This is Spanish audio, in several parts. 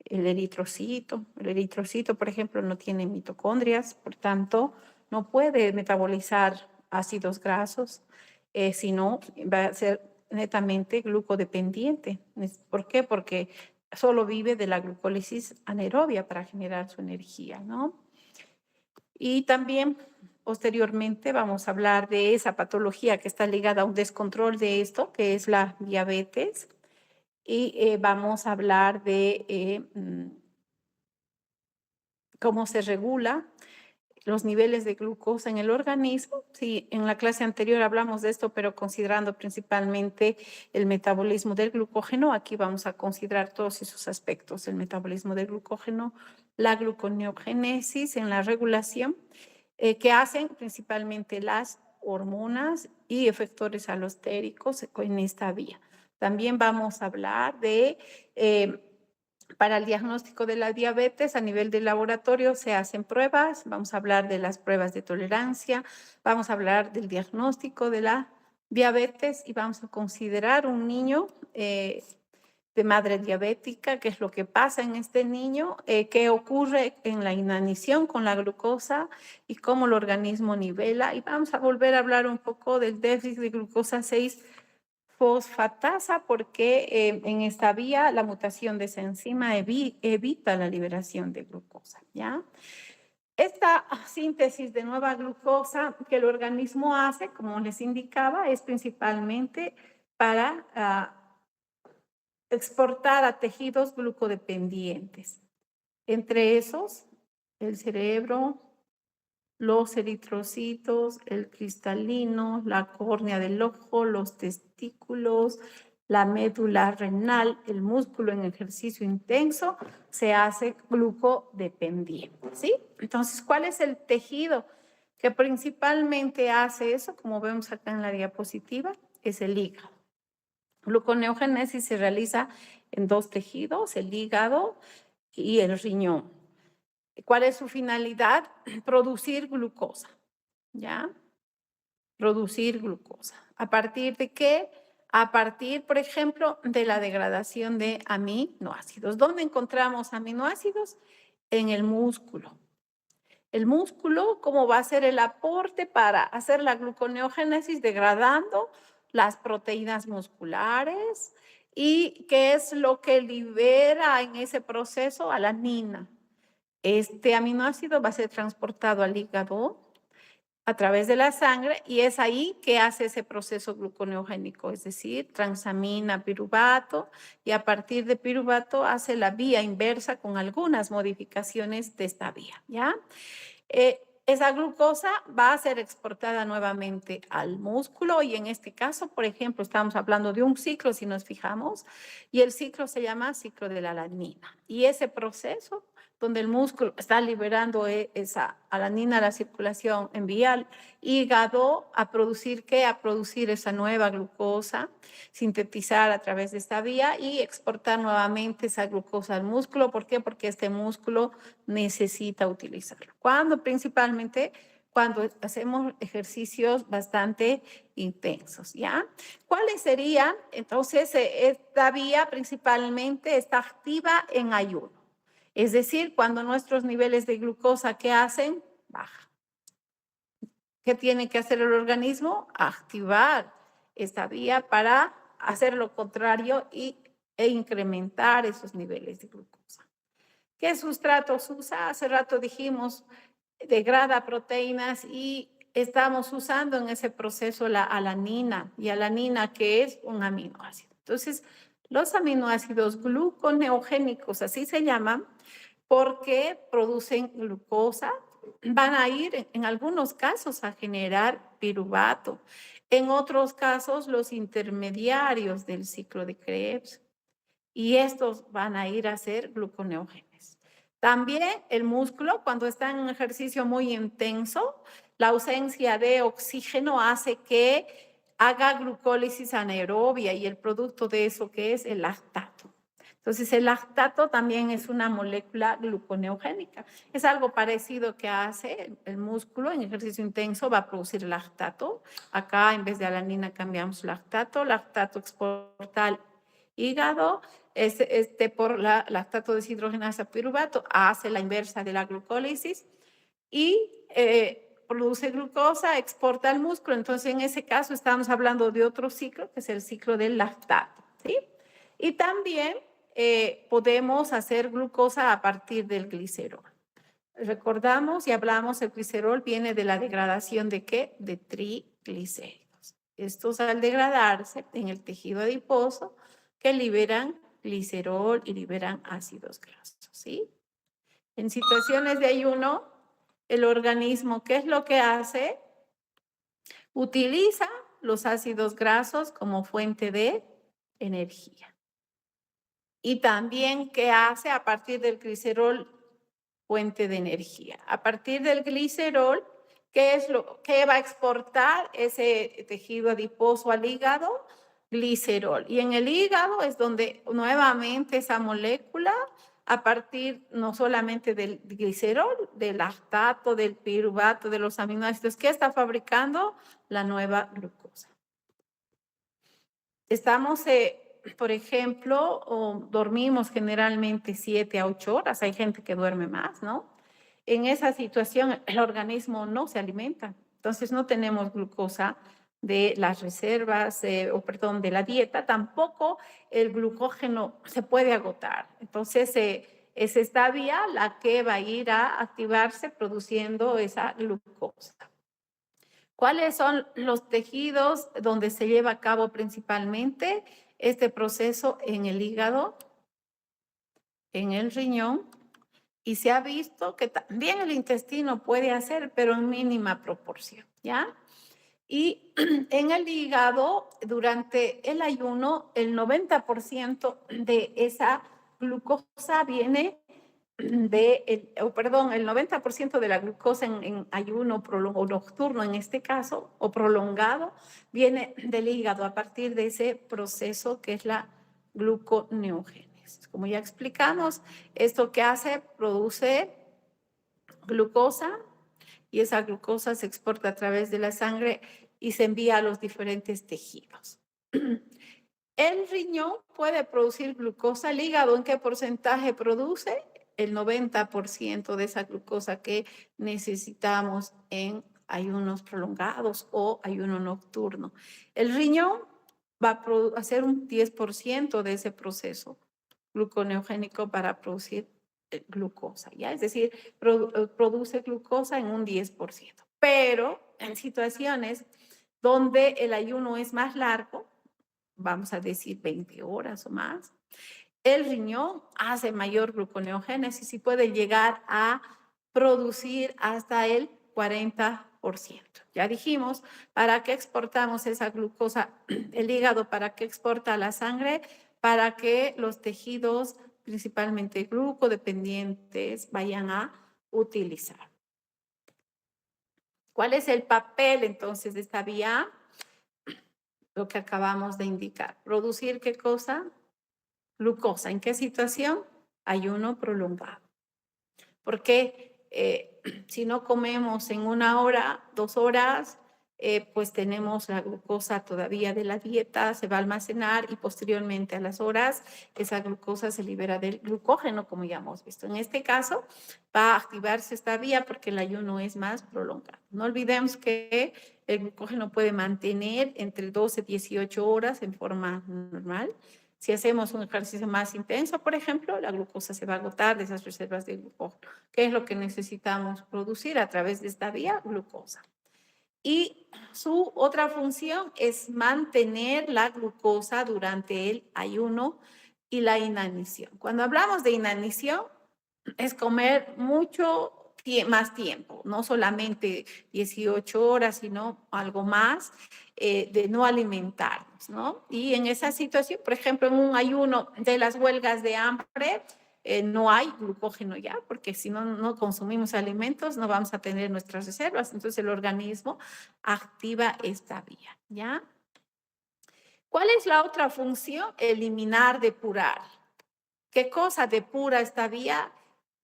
el eritrocito. El eritrocito, por ejemplo, no tiene mitocondrias, por tanto, no puede metabolizar ácidos grasos, sino va a ser netamente glucodependiente. ¿Por qué? Porque solo vive de la glucólisis anaerobia para generar su energía, ¿no? Y también posteriormente vamos a hablar de esa patología que está ligada a un descontrol de esto, que es la diabetes. Y vamos a hablar de cómo se regula los niveles de glucosa en el organismo. Sí, en la clase anterior hablamos de esto, pero considerando principalmente el metabolismo del glucógeno, aquí vamos a considerar todos esos aspectos, el metabolismo del glucógeno, la gluconeogénesis en la regulación, que hacen principalmente las hormonas y efectores alostéricos en esta vía. También vamos a hablar de para el diagnóstico de la diabetes a nivel de laboratorio se hacen pruebas, vamos a hablar de las pruebas de tolerancia, vamos a hablar del diagnóstico de la diabetes y vamos a considerar un niño de madre diabética, qué es lo que pasa en este niño, qué ocurre en la inanición con la glucosa y cómo el organismo nivela. Y vamos a volver a hablar un poco del déficit de glucosa 6 fosfatasa porque en esta vía la mutación de esa enzima evita la liberación de glucosa, ¿ya? Esta síntesis de nueva glucosa que el organismo hace, como les indicaba, es principalmente para exportar a tejidos glucodependientes. Entre esos, el cerebro, los eritrocitos, el cristalino, la córnea del ojo, los testículos, la médula renal, el músculo en ejercicio intenso, se hace glucodependiente, ¿sí? Entonces, ¿cuál es el tejido que principalmente hace eso? Como vemos acá en la diapositiva, es el hígado. Gluconeogénesis se realiza en dos tejidos, el hígado y el riñón. ¿Cuál es su finalidad? Producir glucosa, ¿ya? Producir glucosa. ¿A partir de qué? A partir, por ejemplo, de la degradación de aminoácidos. ¿Dónde encontramos aminoácidos? En el músculo. El músculo, ¿cómo va a ser el aporte para hacer la gluconeogénesis? Degradando las proteínas musculares. ¿Y qué es lo que libera en ese proceso? Alanina. Este aminoácido va a ser transportado al hígado a través de la sangre y es ahí que hace ese proceso gluconeogénico, es decir, transamina piruvato y a partir de piruvato hace la vía inversa con algunas modificaciones de esta vía, ¿ya? Esa glucosa va a ser exportada nuevamente al músculo y en este caso, por ejemplo, estamos hablando de un ciclo, si nos fijamos, y el ciclo se llama ciclo de la alanina. Y ese proceso donde el músculo está liberando esa alanina a la circulación, envía al hígado a producir ¿qué? A producir esa nueva glucosa, sintetizar a través de esta vía y exportar nuevamente esa glucosa al músculo. ¿Por qué? Porque este músculo necesita utilizarlo. ¿Cuándo? Principalmente cuando hacemos ejercicios bastante intensos, ¿ya? ¿Cuáles serían? Entonces, esta vía principalmente está activa en ayuno. Es decir, cuando nuestros niveles de glucosa, ¿qué hacen? Bajan. ¿Qué tiene que hacer el organismo? Activar esta vía para hacer lo contrario e incrementar esos niveles de glucosa. ¿Qué sustratos usa? Hace rato dijimos, degrada proteínas y estamos usando en ese proceso la alanina. Y alanina, que es un aminoácido. Entonces, los aminoácidos gluconeogénicos, así se llaman, porque producen glucosa, van a ir en algunos casos a generar piruvato. En otros casos, los intermediarios del ciclo de Krebs. Y estos van a ir a ser gluconeógenes. También el músculo, cuando está en un ejercicio muy intenso, la ausencia de oxígeno hace que haga glucólisis anaerobia y el producto de eso que es el lactato. Entonces, el lactato también es una molécula gluconeogénica. Es algo parecido que hace el músculo en ejercicio intenso, va a producir lactato. Acá, en vez de alanina, cambiamos lactato. Lactato exporta al hígado, por la lactato deshidrogenasa piruvato, hace la inversa de la glucólisis y produce glucosa, exporta al músculo. Entonces, en ese caso estamos hablando de otro ciclo, que es el ciclo del lactato, ¿sí? Y también podemos hacer glucosa a partir del glicerol. Recordamos y hablamos, el glicerol viene de la degradación ¿de qué? De triglicéridos. Estos al degradarse en el tejido adiposo, que liberan glicerol y liberan ácidos grasos, ¿sí? En situaciones de ayuno, el organismo, ¿qué es lo que hace? Utiliza los ácidos grasos como fuente de energía. Y también, ¿qué hace a partir del glicerol? Fuente de energía. A partir del glicerol, ¿qué es lo que va a exportar ese tejido adiposo al hígado? Glicerol. Y en el hígado es donde nuevamente esa molécula, a partir no solamente del glicerol, del lactato, del piruvato, de los aminoácidos, ¿qué está fabricando? La nueva glucosa. Estamos, por ejemplo, dormimos generalmente 7 a 8 horas. Hay gente que duerme más, ¿no? En esa situación el organismo no se alimenta. Entonces no tenemos glucosa de las reservas, de la dieta. Tampoco el glucógeno se puede agotar. Entonces es esta vía la que va a ir a activarse produciendo esa glucosa. ¿Cuáles son los tejidos donde se lleva a cabo principalmente este proceso? En el hígado, en el riñón, y se ha visto que también el intestino puede hacer, pero en mínima proporción, ¿ya? Y en el hígado, durante el ayuno, el 90% de esa glucosa viene el 90% de la glucosa en ayuno o nocturno en este caso, o prolongado, viene del hígado a partir de ese proceso que es la gluconeogénesis. Como ya explicamos, esto que hace, produce glucosa y esa glucosa se exporta a través de la sangre y se envía a los diferentes tejidos. El riñón puede producir glucosa. ¿El hígado en qué porcentaje produce? El 90% de esa glucosa que necesitamos en ayunos prolongados o ayuno nocturno. El riñón va a hacer un 10% de ese proceso gluconeogénico para producir glucosa, ¿ya? Es decir, produce glucosa en un 10%. Pero en situaciones donde el ayuno es más largo, vamos a decir 20 horas o más, el riñón hace mayor gluconeogénesis y puede llegar a producir hasta el 40%. Ya dijimos, ¿para qué exportamos esa glucosa? El hígado, ¿para qué exporta la sangre? Para que los tejidos, principalmente glucodependientes, vayan a utilizar. ¿Cuál es el papel entonces de esta vía? Lo que acabamos de indicar. ¿Producir qué cosa? Glucosa. ¿En qué situación? Ayuno prolongado. Porque si no comemos en 1 hora, 2 horas, pues tenemos la glucosa todavía de la dieta, se va a almacenar y posteriormente a las horas esa glucosa se libera del glucógeno, como ya hemos visto. En este caso va a activarse esta vía porque el ayuno es más prolongado. No olvidemos que el glucógeno puede mantener entre 12 y 18 horas en forma normal. Si hacemos un ejercicio más intenso, por ejemplo, la glucosa se va a agotar de esas reservas de glucógeno. ¿Qué es lo que necesitamos producir a través de esta vía? Glucosa. Y su otra función es mantener la glucosa durante el ayuno y la inanición. Cuando hablamos de inanición, es comer mucho más tiempo, no solamente 18 horas, sino algo más, de no alimentarnos, ¿no? Y en esa situación, por ejemplo, en un ayuno de las huelgas de hambre, no hay glucógeno ya, porque si no consumimos alimentos, no vamos a tener nuestras reservas. Entonces el organismo activa esta vía, ¿ya? ¿Cuál es la otra función? Eliminar, depurar. ¿Qué cosa depura esta vía?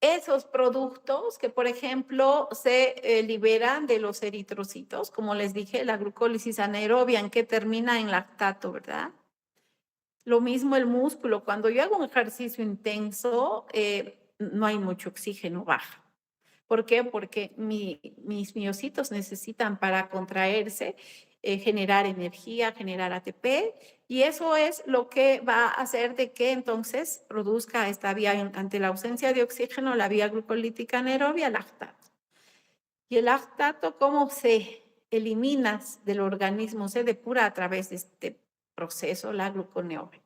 Esos productos que, por ejemplo, se liberan de los eritrocitos, como les dije, la glucólisis anaerobia, en que termina en lactato, ¿verdad? Lo mismo el músculo. Cuando yo hago un ejercicio intenso, no hay mucho oxígeno, baja. ¿Por qué? Porque mis miocitos necesitan para contraerse, generar energía, generar ATP, y eso es lo que va a hacer de que entonces produzca esta vía, ante la ausencia de oxígeno, la vía glucolítica anaerobia, lactato. Y el lactato, ¿cómo se elimina del organismo? Se depura a través de este proceso, la gluconeógena.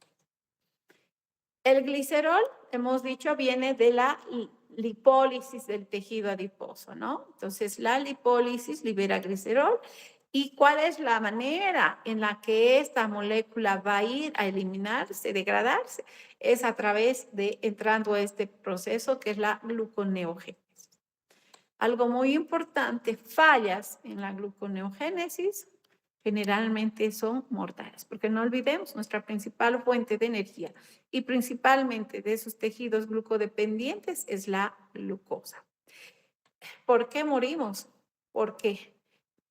El glicerol, hemos dicho, viene de la lipólisis del tejido adiposo, ¿no? Entonces, la lipólisis libera glicerol. ¿Y cuál es la manera en la que esta molécula va a ir a eliminarse, degradarse? Es a través de entrando a este proceso que es la gluconeogénesis. Algo muy importante, fallas en la gluconeogénesis generalmente son mortales, porque no olvidemos nuestra principal fuente de energía y principalmente de esos tejidos glucodependientes es la glucosa. ¿Por qué morimos? Porque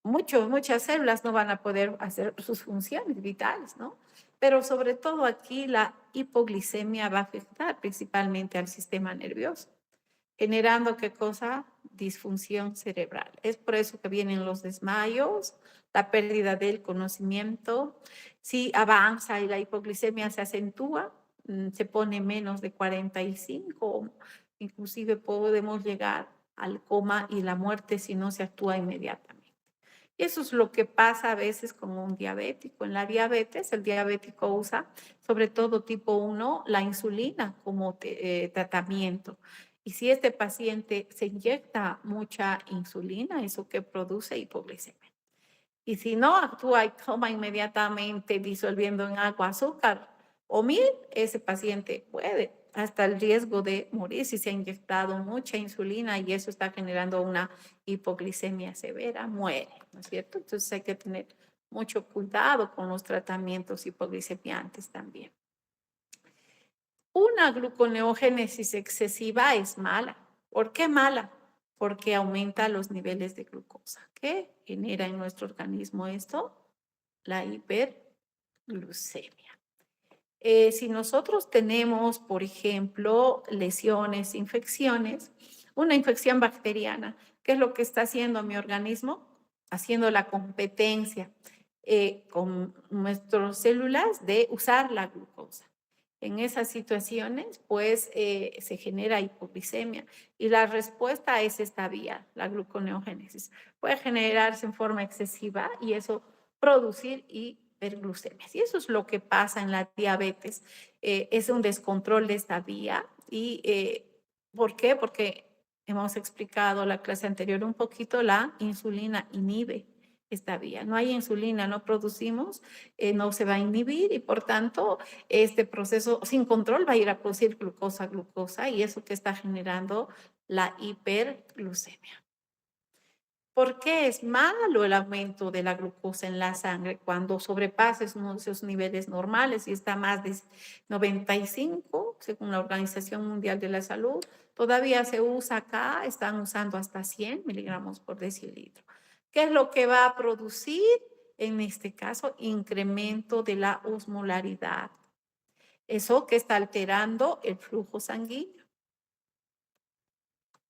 muchas células no van a poder hacer sus funciones vitales, ¿no? Pero sobre todo aquí la hipoglicemia va a afectar principalmente al sistema nervioso, generando qué cosa, disfunción cerebral. Es por eso que vienen los desmayos, la pérdida del conocimiento. Si avanza y la hipoglicemia se acentúa, se pone menos de 45, inclusive podemos llegar al coma y la muerte si no se actúa inmediatamente. Y eso es lo que pasa a veces con un diabético. En la diabetes, el diabético usa, sobre todo tipo 1, la insulina como tratamiento. Y si este paciente se inyecta mucha insulina, eso que produce hipoglicemia. Y si no actúa y toma inmediatamente disolviendo en agua azúcar o miel, ese paciente puede hasta el riesgo de morir si se ha inyectado mucha insulina y eso está generando una hipoglicemia severa, muere, ¿no es cierto? Entonces hay que tener mucho cuidado con los tratamientos hipoglicemiantes también. Una gluconeogénesis excesiva es mala. ¿Por qué mala? Porque aumenta los niveles de glucosa. ¿Qué genera en nuestro organismo esto? La hiperglucemia. Si nosotros tenemos, por ejemplo, lesiones, infecciones, una infección bacteriana, ¿qué es lo que está haciendo mi organismo? Haciendo la competencia con nuestras células de usar la glucosa. En esas situaciones, pues, se genera hipoglicemia y la respuesta es esta vía, la gluconeogénesis. Puede generarse en forma excesiva y eso producir hiperglucemias. Y eso es lo que pasa en la diabetes. Es un descontrol de esta vía. ¿Y por qué? Porque hemos explicado la clase anterior un poquito, la insulina inhibe esta vía. No hay insulina, no producimos, no se va a inhibir y por tanto este proceso sin control va a ir a producir glucosa y eso que está generando la hiperglucemia. ¿Por qué es malo el aumento de la glucosa en la sangre cuando sobrepases esos niveles normales y está más de 95, según la Organización Mundial de la Salud? Todavía se usa acá, están usando hasta 100 miligramos por decilitro. ¿Qué es lo que va a producir? En este caso, incremento de la osmolaridad. Eso que está alterando el flujo sanguíneo.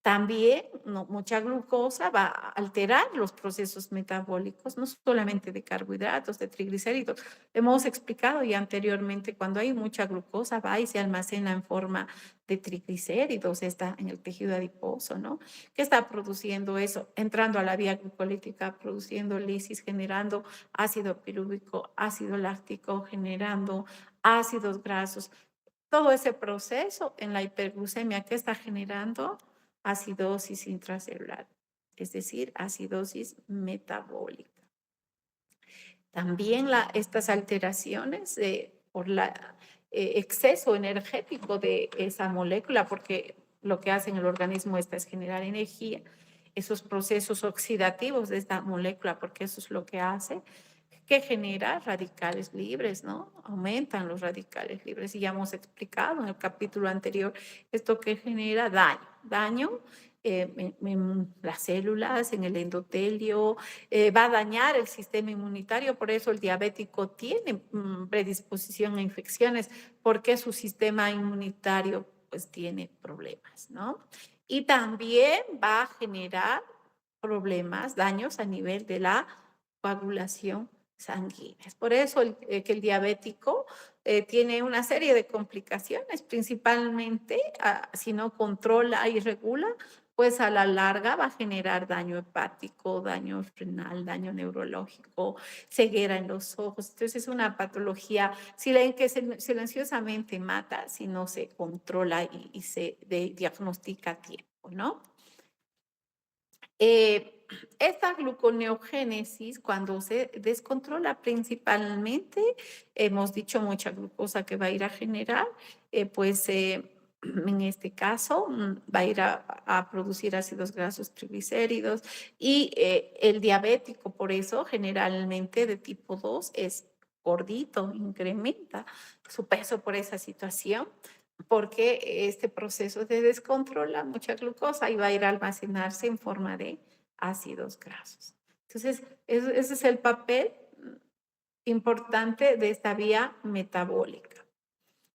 También mucha glucosa va a alterar los procesos metabólicos, no solamente de carbohidratos, de triglicéridos. Hemos explicado ya anteriormente, cuando hay mucha glucosa va y se almacena en forma de triglicéridos, está en el tejido adiposo, ¿no? ¿Qué está produciendo eso? Entrando a la vía glucolítica, produciendo lisis, generando ácido pirúvico, ácido láctico, generando ácidos grasos. Todo ese proceso en la hiperglucemia que está generando acidosis intracelular, es decir, acidosis metabólica. También estas alteraciones por el exceso energético de esa molécula, porque lo que hace en el organismo es generar energía, esos procesos oxidativos de esta molécula, porque eso es lo que hace, que genera radicales libres, ¿no? Aumentan los radicales libres y ya hemos explicado en el capítulo anterior esto que genera daño en las células, en el endotelio, va a dañar el sistema inmunitario, por eso el diabético tiene predisposición a infecciones, porque su sistema inmunitario pues tiene problemas, ¿no? Y también va a generar problemas, daños a nivel de la coagulación sanguínea. Es por eso que el diabético tiene una serie de complicaciones, principalmente si no controla y regula, pues a la larga va a generar daño hepático, daño renal, daño neurológico, ceguera en los ojos. Entonces es una patología que silenciosamente mata si no se controla y se diagnostica a tiempo, ¿no? Esta gluconeogénesis, cuando se descontrola principalmente, hemos dicho mucha glucosa que va a ir a generar, en este caso va a ir a producir ácidos grasos triglicéridos y el diabético, por eso generalmente de tipo 2 es gordito, incrementa su peso por esa situación porque este proceso de descontrola mucha glucosa y va a ir a almacenarse en forma de ácidos grasos. Entonces, ese es el papel importante de esta vía metabólica.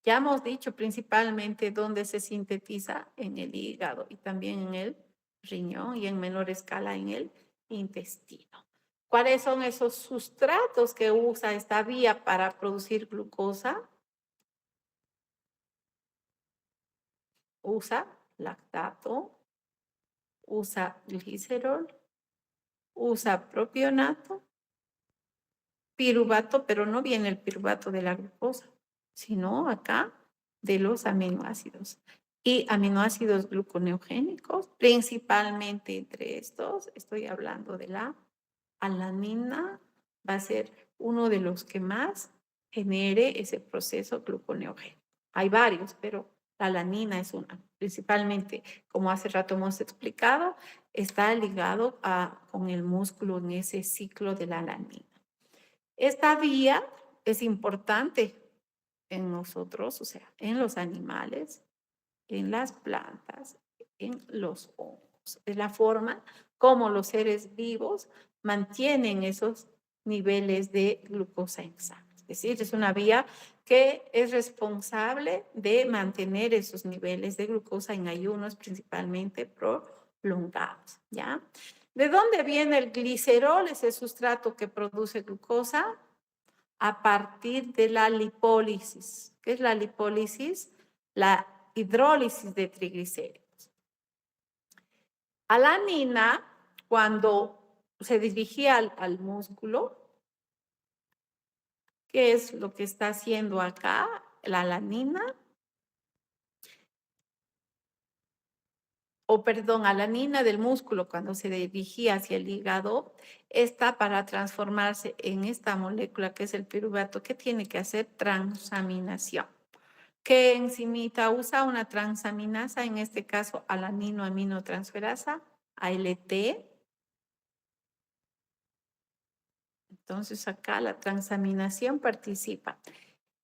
Ya hemos dicho principalmente dónde se sintetiza en el hígado y también en el riñón y en menor escala en el intestino. ¿Cuáles son esos sustratos que usa esta vía para producir glucosa? Usa lactato, usa glicerol, usa propionato, piruvato, pero no viene el piruvato de la glucosa, sino acá de los aminoácidos. Y aminoácidos gluconeogénicos, principalmente entre estos, estoy hablando de la alanina, va a ser uno de los que más genere ese proceso gluconeogénico. Hay varios, pero la alanina es una. Principalmente, como hace rato hemos explicado, está ligado con el músculo en ese ciclo de la alanina. Esta vía es importante en nosotros, o sea, en los animales, en las plantas, en los hongos. Es la forma como los seres vivos mantienen esos niveles de glucosa en sangre. Es decir, es una vía que es responsable de mantener esos niveles de glucosa en ayunos principalmente prolongados, ¿ya? ¿De dónde viene el glicerol, ese sustrato que produce glucosa? A partir de la lipólisis. ¿Qué es la lipólisis? La hidrólisis de triglicéridos. Alanina, cuando se dirigía al músculo, ¿qué es lo que está haciendo acá? La alanina, alanina del músculo cuando se dirigía hacia el hígado, está para transformarse en esta molécula que es el piruvato, que tiene que hacer transaminación. ¿Qué enzimita usa? Una transaminasa, en este caso alanino-aminotransferasa, ALT. Entonces acá la transaminación participa.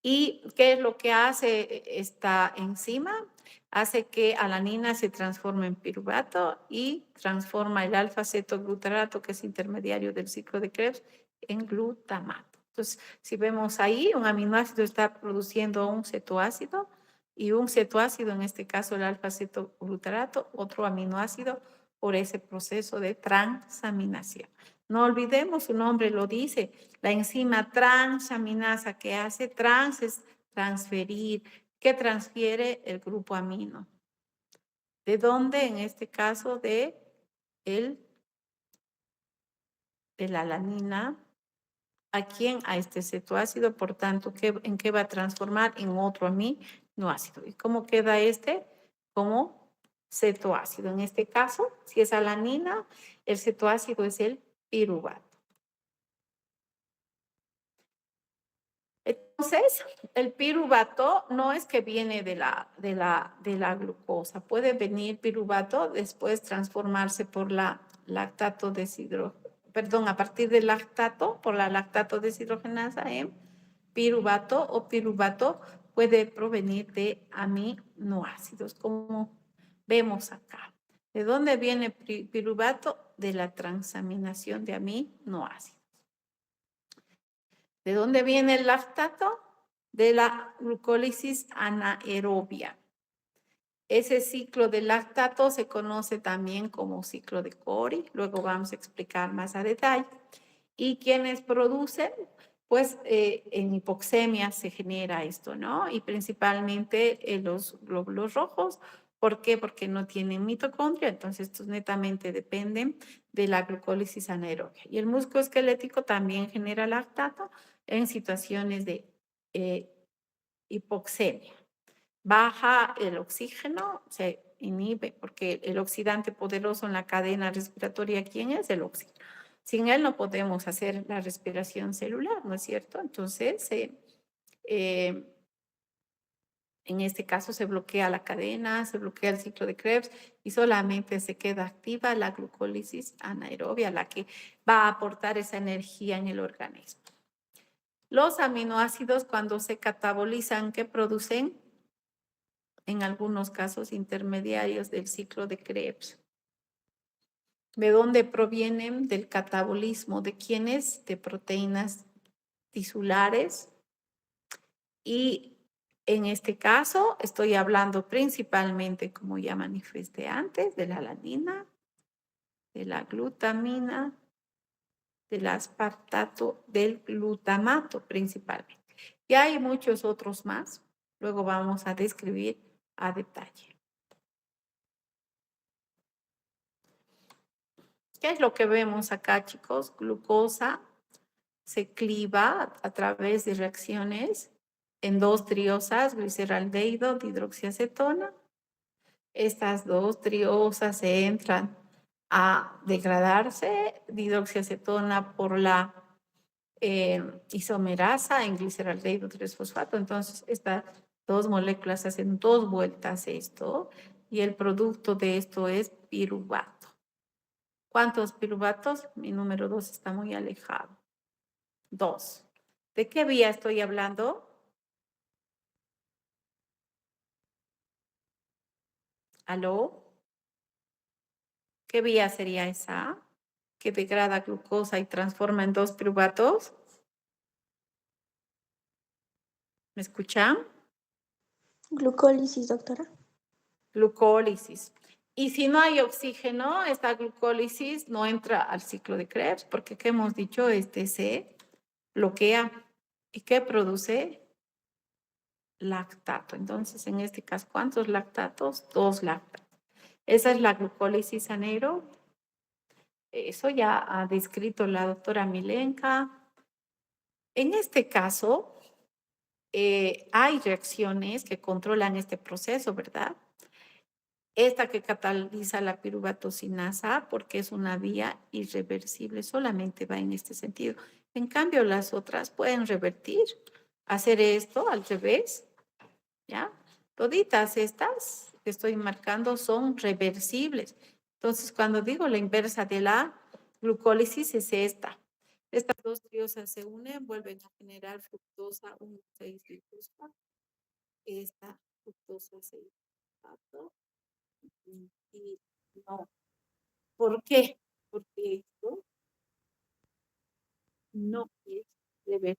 ¿Y qué es lo que hace esta enzima? Hace que alanina se transforme en piruvato y transforma el alfa-cetoglutarato, que es intermediario del ciclo de Krebs, en glutamato. Entonces, si vemos ahí, un aminoácido está produciendo un cetoácido y un cetoácido, en este caso el alfa-cetoglutarato, otro aminoácido por ese proceso de transaminación. No olvidemos, su nombre lo dice, la enzima transaminasa que hace trans es transferir, que transfiere el grupo amino. ¿De dónde? En este caso de la alanina. ¿A quién? A este cetoácido, por tanto, ¿en qué va a transformar? En otro aminoácido. ¿Y cómo queda este? Como cetoácido. En este caso, si es alanina, el cetoácido es el piruvato. Entonces, el piruvato no es que viene de la glucosa, puede venir piruvato, después transformarse por la lactato a partir del lactato, por la lactato deshidrogenasa en piruvato, o piruvato puede provenir de aminoácidos, como vemos acá. ¿De dónde viene piruvato? De la transaminación de aminoácidos. ¿De dónde viene el lactato? De la glucólisis anaerobia. Ese ciclo de lactato se conoce también como ciclo de Cori, luego vamos a explicar más a detalle. ¿Y quienes producen? Pues en hipoxemia se genera esto, ¿no? Y principalmente en los glóbulos rojos. ¿Por qué? Porque no tienen mitocondria, entonces estos netamente dependen de la glucólisis anaerobia. Y el músculo esquelético también genera lactato en situaciones de hipoxemia. Baja el oxígeno, se inhibe, porque el oxidante poderoso en la cadena respiratoria, ¿quién es? El oxígeno. Sin él no podemos hacer la respiración celular, ¿no es cierto? Entonces, en este caso se bloquea la cadena, se bloquea el ciclo de Krebs y solamente se queda activa la glucólisis anaerobia, la que va a aportar esa energía en el organismo. Los aminoácidos, cuando se catabolizan, ¿qué producen? En algunos casos intermediarios del ciclo de Krebs. ¿De dónde provienen? Del catabolismo de quiénes? De proteínas tisulares. Y en este caso estoy hablando principalmente, como ya manifesté antes, de la alanina, de la glutamina, del aspartato, del glutamato principalmente. Y hay muchos otros más. Luego vamos a describir a detalle. ¿Qué es lo que vemos acá, chicos? Glucosa se cliva a través de reacciones en dos triosas, gliceraldehído, dihidroxiacetona. Estas dos triosas se entran a degradarse, dihidroxiacetona por la isomerasa en gliceraldehído 3-fosfato. Entonces, estas dos moléculas hacen dos vueltas esto y el producto de esto es piruvato. ¿Cuántos piruvatos? Mi número 2 está muy alejado. 2. ¿De qué vía estoy hablando? ¿Aló? ¿Qué vía sería esa? Que degrada glucosa y transforma en dos piruvatos. ¿Me escuchan? Glucólisis, doctora. Glucólisis. Y si no hay oxígeno, esta glucólisis no entra al ciclo de Krebs, porque ¿qué hemos dicho? Este se bloquea. ¿Y qué produce? Lactato. Entonces, en este caso, ¿cuántos lactatos? 2 lactatos. Esa es la glucólisis anaerobia. Eso ya ha descrito la doctora Milenka. En este caso, hay reacciones que controlan este proceso, ¿verdad? Esta que cataliza la piruvatocinasa, porque es una vía irreversible, solamente va en este sentido. En cambio, las otras pueden revertir, hacer esto al revés, ¿ya? Toditas estas que estoy marcando son reversibles. Entonces, cuando digo la inversa de la glucólisis es esta. Estas dos triosas se unen, vuelven a generar fructosa 1,6-bisfosfato. Esta fructosa 6-bisfosfato. Y no. ¿Por qué? Porque esto no es reversible.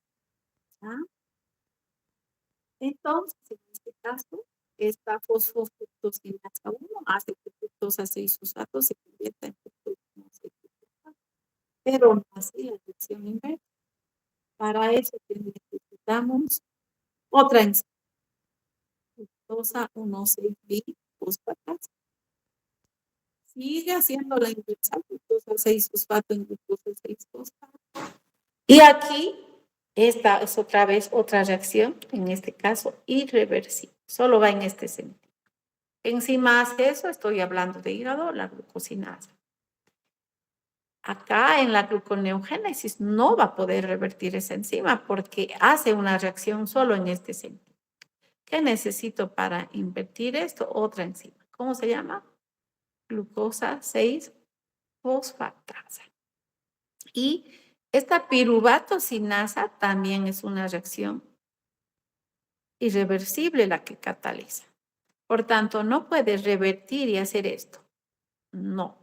¿Ah? Entonces, en este caso, esta fosfofructosinasa 1 hace que fructosa 6-fosfato se convierta en fructosa 6-fosfato. Pero no así la reacción inversa. Para eso necesitamos otra enzima, fructosa 1,6-bifosfatasa. Sigue haciendo la inversa, fructosa 6-fosfato en glucosa 6-fosfato. Y aquí, esta es otra vez otra reacción, en este caso irreversible, solo va en este sentido. Encima de eso, estoy hablando de hígado, la glucosinasa. Acá en la gluconeogénesis no va a poder revertir esa enzima porque hace una reacción solo en este sentido. ¿Qué necesito para invertir esto? Otra enzima. ¿Cómo se llama? Glucosa 6-fosfatasa. Y esta piruvatocinasa también es una reacción irreversible la que cataliza. Por tanto, no puede revertir y hacer esto. No.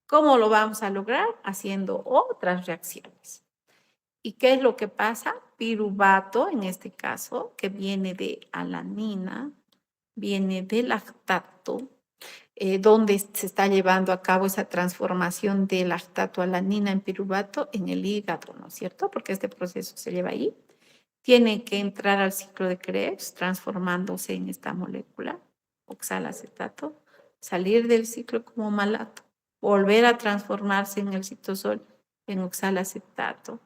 ¿Cómo lo vamos a lograr? Haciendo otras reacciones. ¿Y qué es lo que pasa? Piruvato, en este caso, que viene de alanina, viene de lactato, donde se está llevando a cabo esa transformación de lactato a alanina en piruvato en el hígado, ¿no es cierto? Porque este proceso se lleva ahí. Tiene que entrar al ciclo de Krebs, transformándose en esta molécula, oxalacetato, salir del ciclo como malato, volver a transformarse en el citosol en oxalacetato.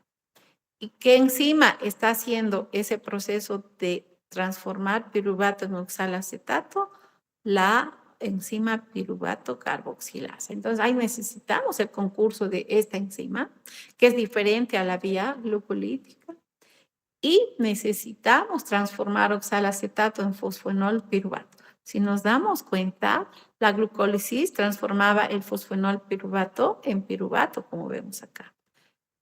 ¿Y qué enzima está haciendo ese proceso de transformar piruvato en oxalacetato? La enzima piruvato carboxilasa. Entonces, ahí necesitamos el concurso de esta enzima, que es diferente a la vía glucolítica, y necesitamos transformar oxalacetato en fosfonol piruvato. Si nos damos cuenta, la glucólisis transformaba el fosfonol piruvato en piruvato, como vemos acá.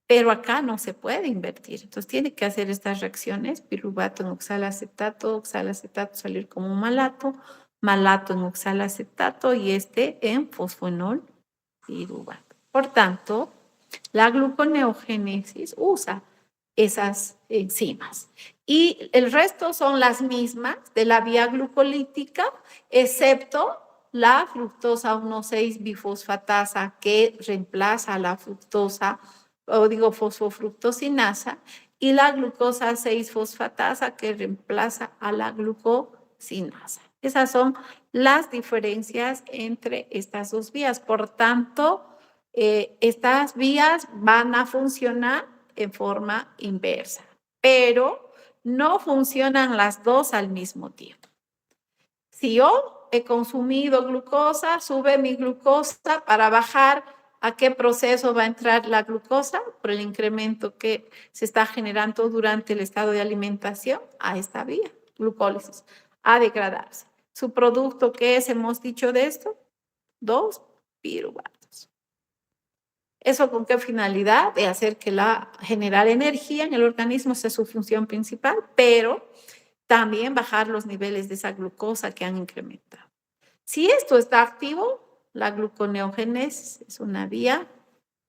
Pero acá no se puede invertir. Entonces tiene que hacer estas reacciones, piruvato en oxalacetato salir como un malato, malato en oxalacetato y este en fosfonol piruvato. Por tanto, la gluconeogénesis usa esas enzimas. Y el resto son las mismas de la vía glucolítica, excepto la fructosa 1,6 bifosfatasa que reemplaza a la fructosa, o digo fosfofructosinasa, y la glucosa 6-fosfatasa que reemplaza a la glucosinasa. Esas son las diferencias entre estas dos vías. Por tanto, estas vías van a funcionar en forma inversa, pero no funcionan las dos al mismo tiempo. Si yo he consumido glucosa, sube mi glucosa para bajar. ¿A qué proceso va a entrar la glucosa? Por el incremento que se está generando durante el estado de alimentación a esta vía, glucólisis, a degradarse. ¿Su producto qué es? Hemos dicho de esto, 2 piruvatos. ¿Eso con qué finalidad? De hacer que generar energía en el organismo sea su función principal, pero también bajar los niveles de esa glucosa que han incrementado. Si esto está activo, la gluconeogénesis es una vía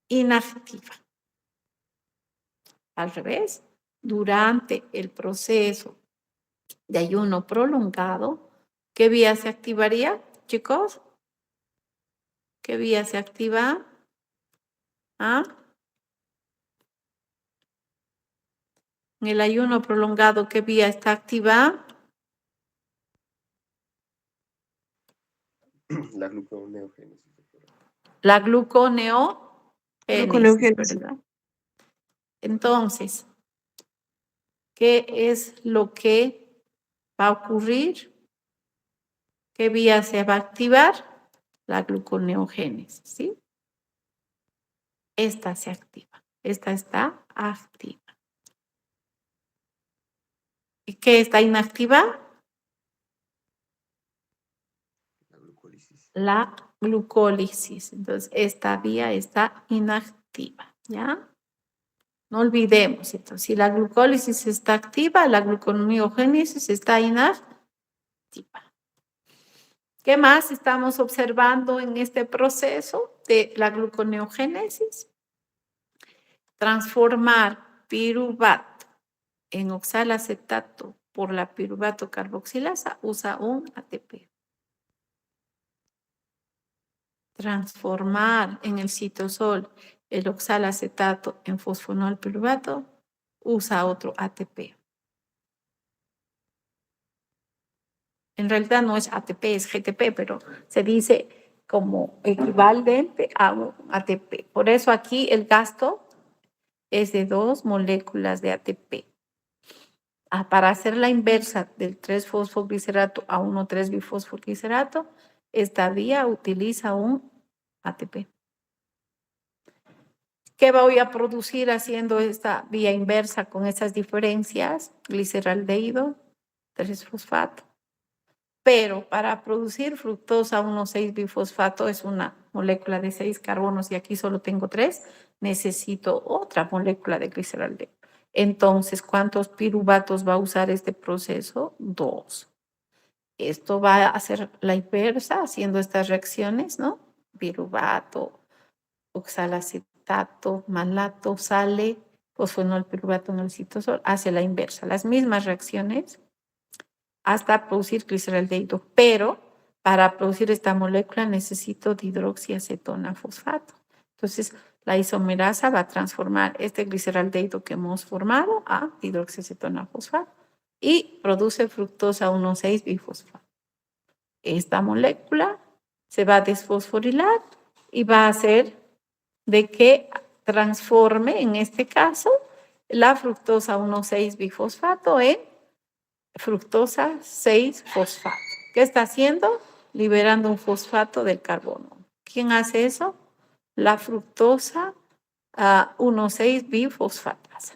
inactiva. Al revés, durante el proceso de ayuno prolongado, ¿qué vía se activaría, chicos? ¿Qué vía se activa? ¿Ah? En el ayuno prolongado, ¿qué vía está activa? La gluconeogénesis. La gluconeogénesis, Gluconeogénesis. ¿verdad? Entonces, ¿qué es lo que va a ocurrir? ¿Qué vía se va a activar? La gluconeogénesis, ¿sí? Esta se activa. Esta está activa. ¿Y qué está inactiva? La glucólisis. La glucólisis. Entonces, esta vía está inactiva, ¿ya? No olvidemos, entonces, si la glucólisis está activa, la gluconeogénesis está inactiva. ¿Qué más estamos observando en este proceso de la gluconeogénesis? Transformar piruvato en oxalacetato por la piruvato carboxilasa usa un ATP. Transformar en el citosol el oxalacetato en fosfonol piruvato usa otro ATP. En realidad no es ATP, es GTP, pero se dice como equivalente a un ATP. Por eso aquí el gasto es de 2 moléculas de ATP. Para hacer la inversa del 3-fosfoglicerato a 1,3-bifosfoglicerato, esta vía utiliza un ATP. ¿Qué voy a producir haciendo esta vía inversa con esas diferencias? Gliceraldehído, 3-fosfato. Pero para producir fructosa 1,6-bifosfato es una molécula de 6 carbonos y aquí solo tengo 3, necesito otra molécula de gliceraldehído. Entonces, ¿cuántos piruvatos va a usar este proceso? 2. Esto va a hacer la inversa haciendo estas reacciones, ¿no? piruvato, oxalacetato, malato, sale, fosfonolpiruvato en el citosol, hace la inversa, las mismas reacciones hasta producir gliceraldehído, pero para producir esta molécula necesito dihidroxiacetona fosfato. Entonces, la isomerasa va a transformar este gliceraldehído que hemos formado a dihidroxiacetona fosfato y produce fructosa 1,6-bifosfato. Esta molécula se va a desfosforilar y va a hacer de que transforme, en este caso, la fructosa 1,6-bifosfato en fructosa 6-fosfato. ¿Qué está haciendo? Liberando un fosfato del carbono. ¿Quién hace eso? La fructosa 1,6-bifosfatasa.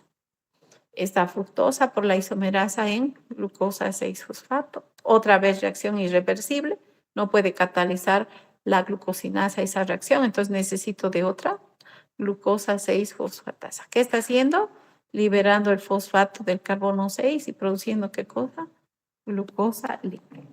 Esta fructosa por la isomerasa en glucosa 6-fosfato. Otra vez reacción irreversible. No puede catalizar la glucosinasa esa reacción, entonces necesito de otra glucosa 6-fosfatasa. ¿Qué está haciendo? Liberando el fosfato del carbono 6 y produciendo ¿qué cosa? Glucosa líquida.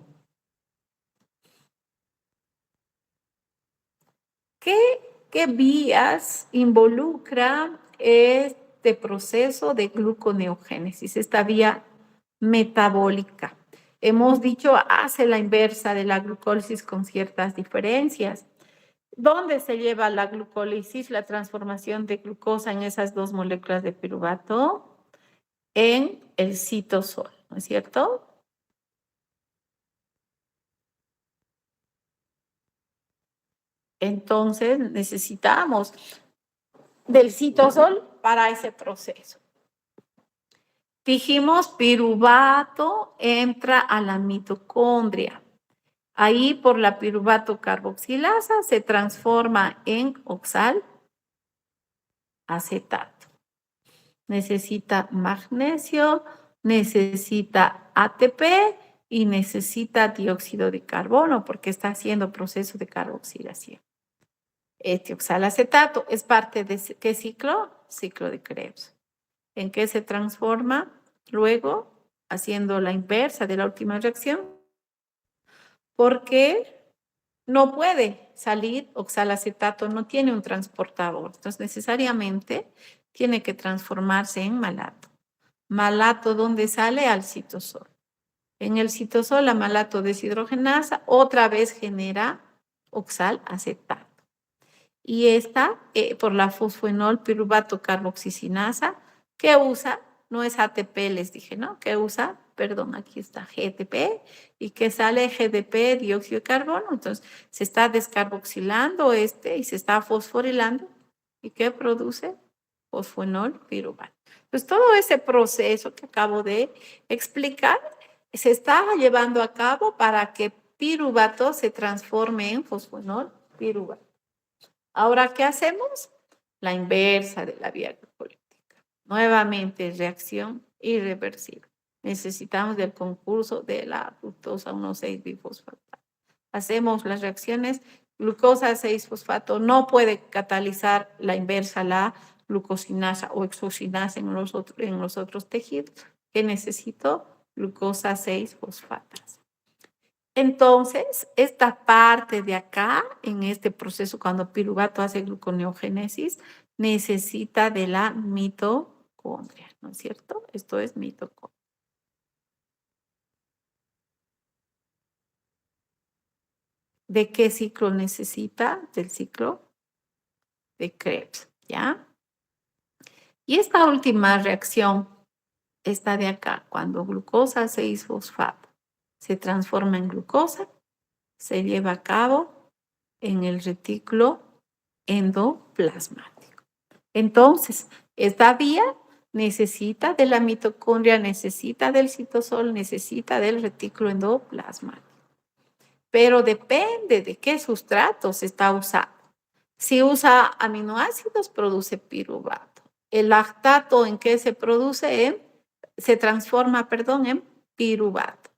¿Qué vías involucra este proceso de gluconeogénesis, esta vía metabólica? Hemos dicho, hace la inversa de la glucólisis con ciertas diferencias. ¿Dónde se lleva la glucólisis, la transformación de glucosa en esas dos moléculas de piruvato? En el citosol, ¿no es cierto? Entonces necesitamos del citosol para ese proceso. Dijimos, piruvato entra a la mitocondria. Ahí por la piruvato carboxilasa se transforma en oxalacetato. Necesita magnesio, necesita ATP y necesita dióxido de carbono porque está haciendo proceso de carboxilación. Este oxalacetato es parte de ¿qué ciclo? Ciclo de Krebs. ¿En qué se transforma? Luego, haciendo la inversa de la última reacción, porque no puede salir oxalacetato, no tiene un transportador. Entonces, necesariamente tiene que transformarse en malato. Malato, ¿dónde sale? Al citosol. En el citosol, la malato deshidrogenasa otra vez genera oxalacetato. Y esta, por la fosfenol piruvato carboxisinasa, que usa, no es ATP, les dije, ¿no? Que usa, perdón, aquí está GTP, y que sale GDP, dióxido de carbono. Entonces, se está descarboxilando y se está fosforilando. ¿Y qué produce? Fosfenol piruvato. Pues todo ese proceso que acabo de explicar se está llevando a cabo para que piruvato se transforme en fosfenol piruvato. Ahora, ¿qué hacemos? La inversa de la vía glucolítica. Nuevamente, reacción irreversible. Necesitamos del concurso de la fructosa 1,6-bifosfato. Hacemos las reacciones. Glucosa 6-fosfato no puede catalizar la inversa, la glucosinasa o exosinasa en los otros tejidos. ¿Qué necesito? Glucosa 6-fosfatas. Entonces, esta parte de acá, en este proceso, cuando piruvato hace gluconeogénesis, necesita de la mitocondria, ¿no es cierto? Esto es mitocondria. ¿De qué ciclo necesita? Del ciclo de Krebs, ¿ya? Y esta última reacción, esta de acá, cuando glucosa 6-fosfato se transforma en glucosa, se lleva a cabo en el retículo endoplasmático. Entonces, esta vía necesita de la mitocondria, necesita del citosol, necesita del retículo endoplasmático. Pero depende de qué sustrato se está usando. Si usa aminoácidos, produce piruvato. El lactato, ¿en qué se produce? Se transforma, en piruvato.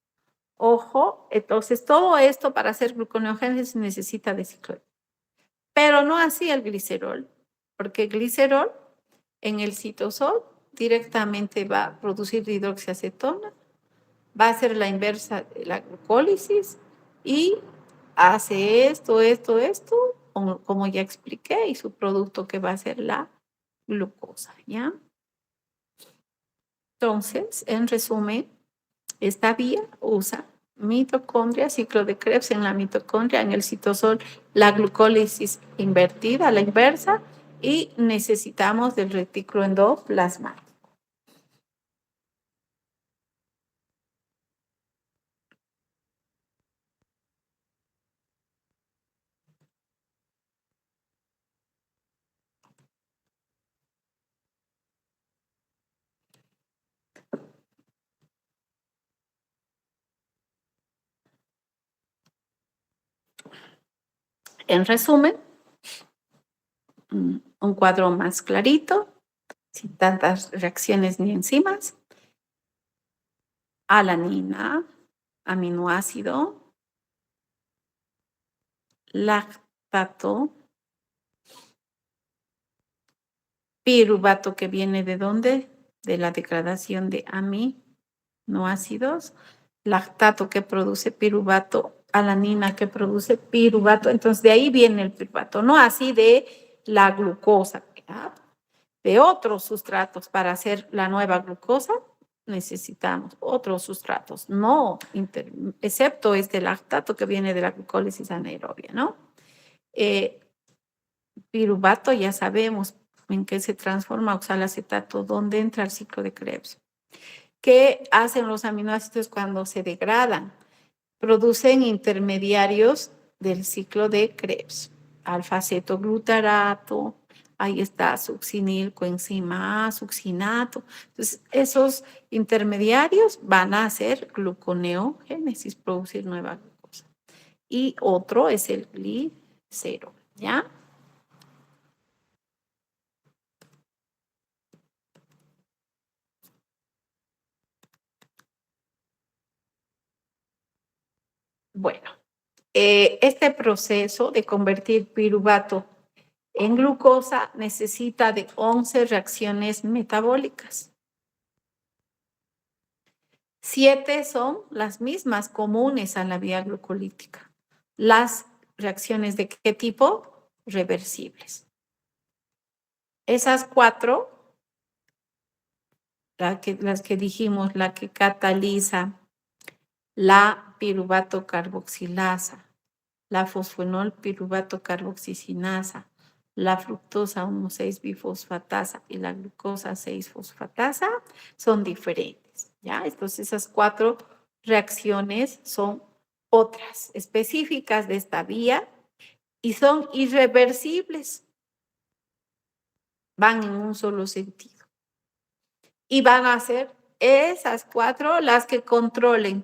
Ojo, entonces todo esto para hacer gluconeogénesis necesita de ciclo. Pero no así el glicerol, porque el glicerol en el citosol directamente va a producir dihidroxiacetona, va a hacer la inversa de la glucólisis y hace esto, como ya expliqué, y su producto que va a ser la glucosa, ¿ya? Entonces, en resumen, esta vía usa mitocondria, ciclo de Krebs en la mitocondria, en el citosol, la glucólisis invertida, la inversa, y necesitamos del retículo endoplasmático. En resumen, un cuadro más clarito, sin tantas reacciones ni enzimas. Alanina, aminoácido, lactato, piruvato que viene ¿de dónde? De la degradación de aminoácidos, lactato que produce piruvato, alanina que produce piruvato, entonces de ahí viene el piruvato, no así de la glucosa, ¿ya? De otros sustratos para hacer la nueva glucosa, necesitamos otros sustratos, no, excepto este lactato que viene de la glucólisis anaerobia, ¿no? Piruvato ya sabemos en qué se transforma oxalacetato, dónde entra el ciclo de Krebs. ¿Qué hacen los aminoácidos cuando se degradan? Producen intermediarios del ciclo de Krebs, alfa-cetoglutarato, ahí está succinil, coenzima A, succinato. Entonces, esos intermediarios van a hacer gluconeogénesis, producir nueva glucosa. Y otro es el glicero, ¿ya? Bueno, este proceso de convertir piruvato en glucosa necesita de 11 reacciones metabólicas. 7 son las mismas comunes a la vía glucolítica. Las reacciones de qué tipo? Reversibles. Esas 4, las que dijimos, la que cataliza la piruvato carboxilasa, la fosfonol piruvato carboxicinasa, la fructosa 1,6-bifosfatasa y la glucosa 6-fosfatasa son diferentes, ¿ya? Entonces esas 4 reacciones son otras específicas de esta vía y son irreversibles, van en un solo sentido. Y van a ser esas 4 las que controlen,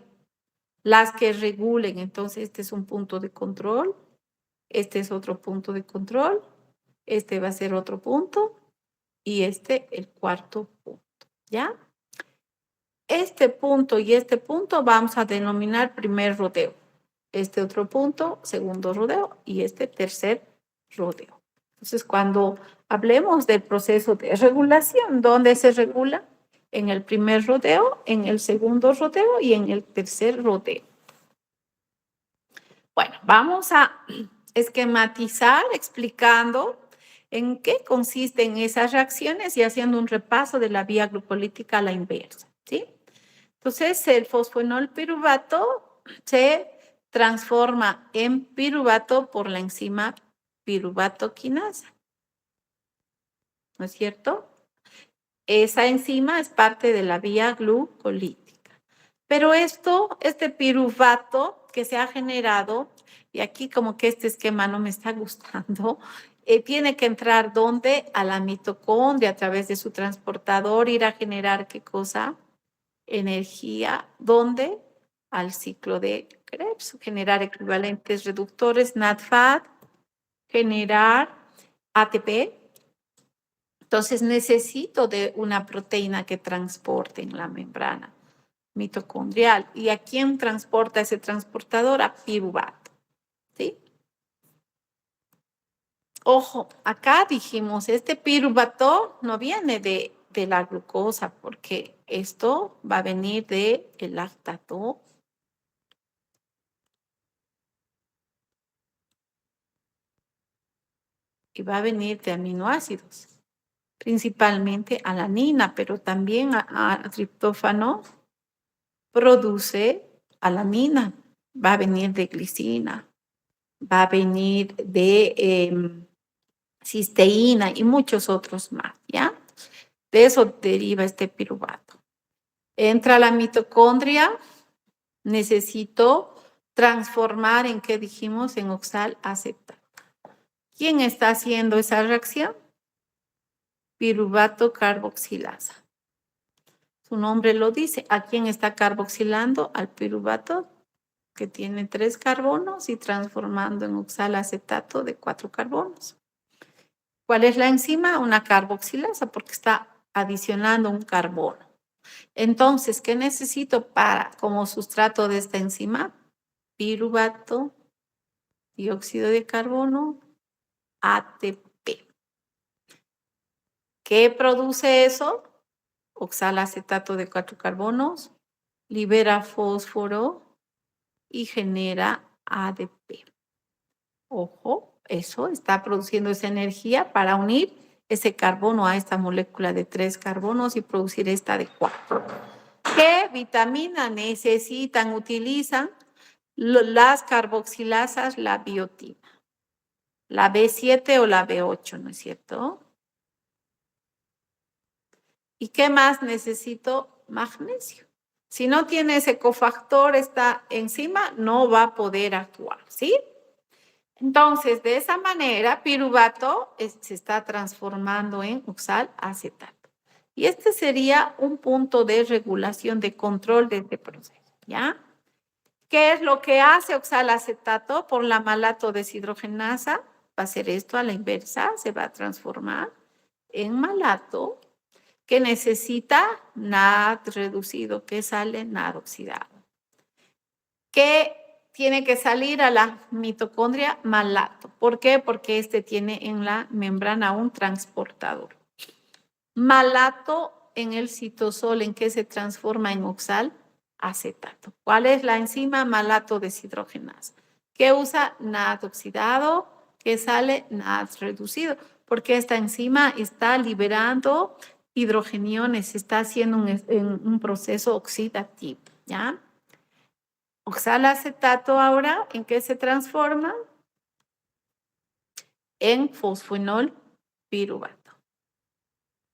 las que regulen. Entonces este es un punto de control. Este es otro punto de control, este va a ser otro punto y este el cuarto punto, ¿ya? Este punto y este punto vamos a denominar primer rodeo. Este otro punto, segundo rodeo y este tercer rodeo. Entonces, cuando hablemos del proceso de regulación, ¿dónde se regula? En el primer rodeo, en el segundo rodeo y en el tercer rodeo. Bueno, vamos a esquematizar explicando en qué consisten esas reacciones y haciendo un repaso de la vía glucolítica a la inversa, ¿sí? Entonces, el fosfonol piruvato se transforma en piruvato por la enzima piruvatoquinasa, ¿no es cierto? Esa enzima es parte de la vía glucolítica. Pero este piruvato que se ha generado, y aquí como que este esquema no me está gustando, tiene que entrar ¿dónde? A la mitocondria a través de su transportador, ir a generar ¿qué cosa? Energía. ¿Dónde? Al ciclo de Krebs, generar equivalentes reductores, NADFAD, generar ATP. Entonces necesito de una proteína que transporte en la membrana mitocondrial. ¿Y a quién transporta ese transportador? A piruvato, ¿sí? Ojo, acá dijimos, este piruvato no viene de la glucosa, porque esto va a venir del lactato. y va a venir de aminoácidos, principalmente alanina, pero también a triptófano produce alanina, va a venir de glicina, va a venir de cisteína y muchos otros más, ¿ya? De eso deriva este piruvato. Entra la mitocondria, necesito transformar en, ¿qué dijimos? En oxalacetato. ¿Quién está haciendo esa reacción? Piruvato carboxilasa. Su nombre lo dice. ¿A quién está carboxilando? Al piruvato, que tiene 3 carbonos, y transformando en oxalacetato de 4 carbonos. ¿Cuál es la enzima? Una carboxilasa, porque está adicionando un carbono. Entonces, ¿qué necesito como sustrato de esta enzima? Piruvato, dióxido de carbono, ATP. ¿Qué produce eso? Oxalacetato de 4 carbonos, libera fósforo y genera ADP. Ojo, eso está produciendo esa energía para unir ese carbono a esta molécula de 3 carbonos y producir esta de 4. ¿Qué vitamina necesitan, utilizan las carboxilasas? La biotina, la B7 o la B8, ¿no es cierto? ¿Y qué más necesito? Magnesio. Si no tiene ese cofactor, esta enzima no va a poder actuar, ¿sí? Entonces, de esa manera, piruvato se está transformando en oxalacetato. Y este sería un punto de regulación, de control de este proceso, ¿ya? ¿Qué es lo que hace oxalacetato por la malato deshidrogenasa? Va a ser esto a la inversa, se va a transformar en malato que necesita NAD reducido, que sale NAD oxidado. ¿Qué tiene que salir a la mitocondria? Malato. ¿Por qué? Porque este tiene en la membrana un transportador. Malato en el citosol, ¿en qué se transforma? En oxalacetato. ¿Cuál es la enzima? Malato deshidrogenasa. ¿Qué usa? NAD oxidado, que sale NAD reducido, porque esta enzima está liberando hidrogeniones, está haciendo un proceso oxidativo, ¿ya? Oxalacetato ahora, ¿en qué se transforma? En fosfenol piruvato.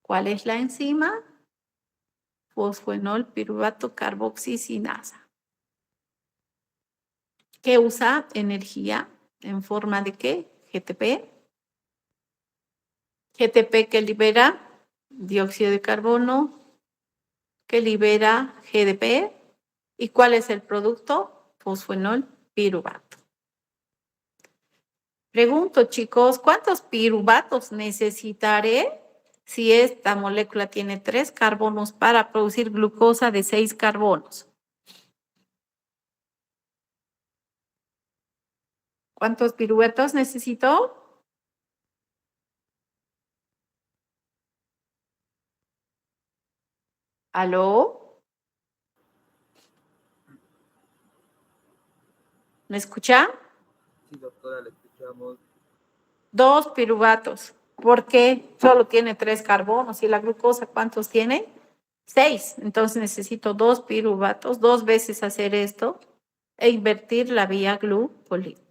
¿Cuál es la enzima? Fosfenol piruvato carboxisinasa. ¿Qué usa? Energía en forma de ¿qué? GTP. GTP que libera dióxido de carbono, que libera GDP. ¿Y cuál es el producto? Fosfenol piruvato. Pregunto, chicos, ¿cuántos piruvatos necesitaré si esta molécula tiene 3 carbonos para producir glucosa de 6 carbonos? ¿Cuántos piruvatos necesito? ¿Aló? ¿Me escucha? Sí, doctora, le escuchamos. 2 piruvatos. ¿Por qué? Solo tiene 3 carbonos. ¿Y la glucosa cuántos tiene? 6. Entonces necesito 2 piruvatos, 2 veces hacer esto e invertir la vía glucolítica.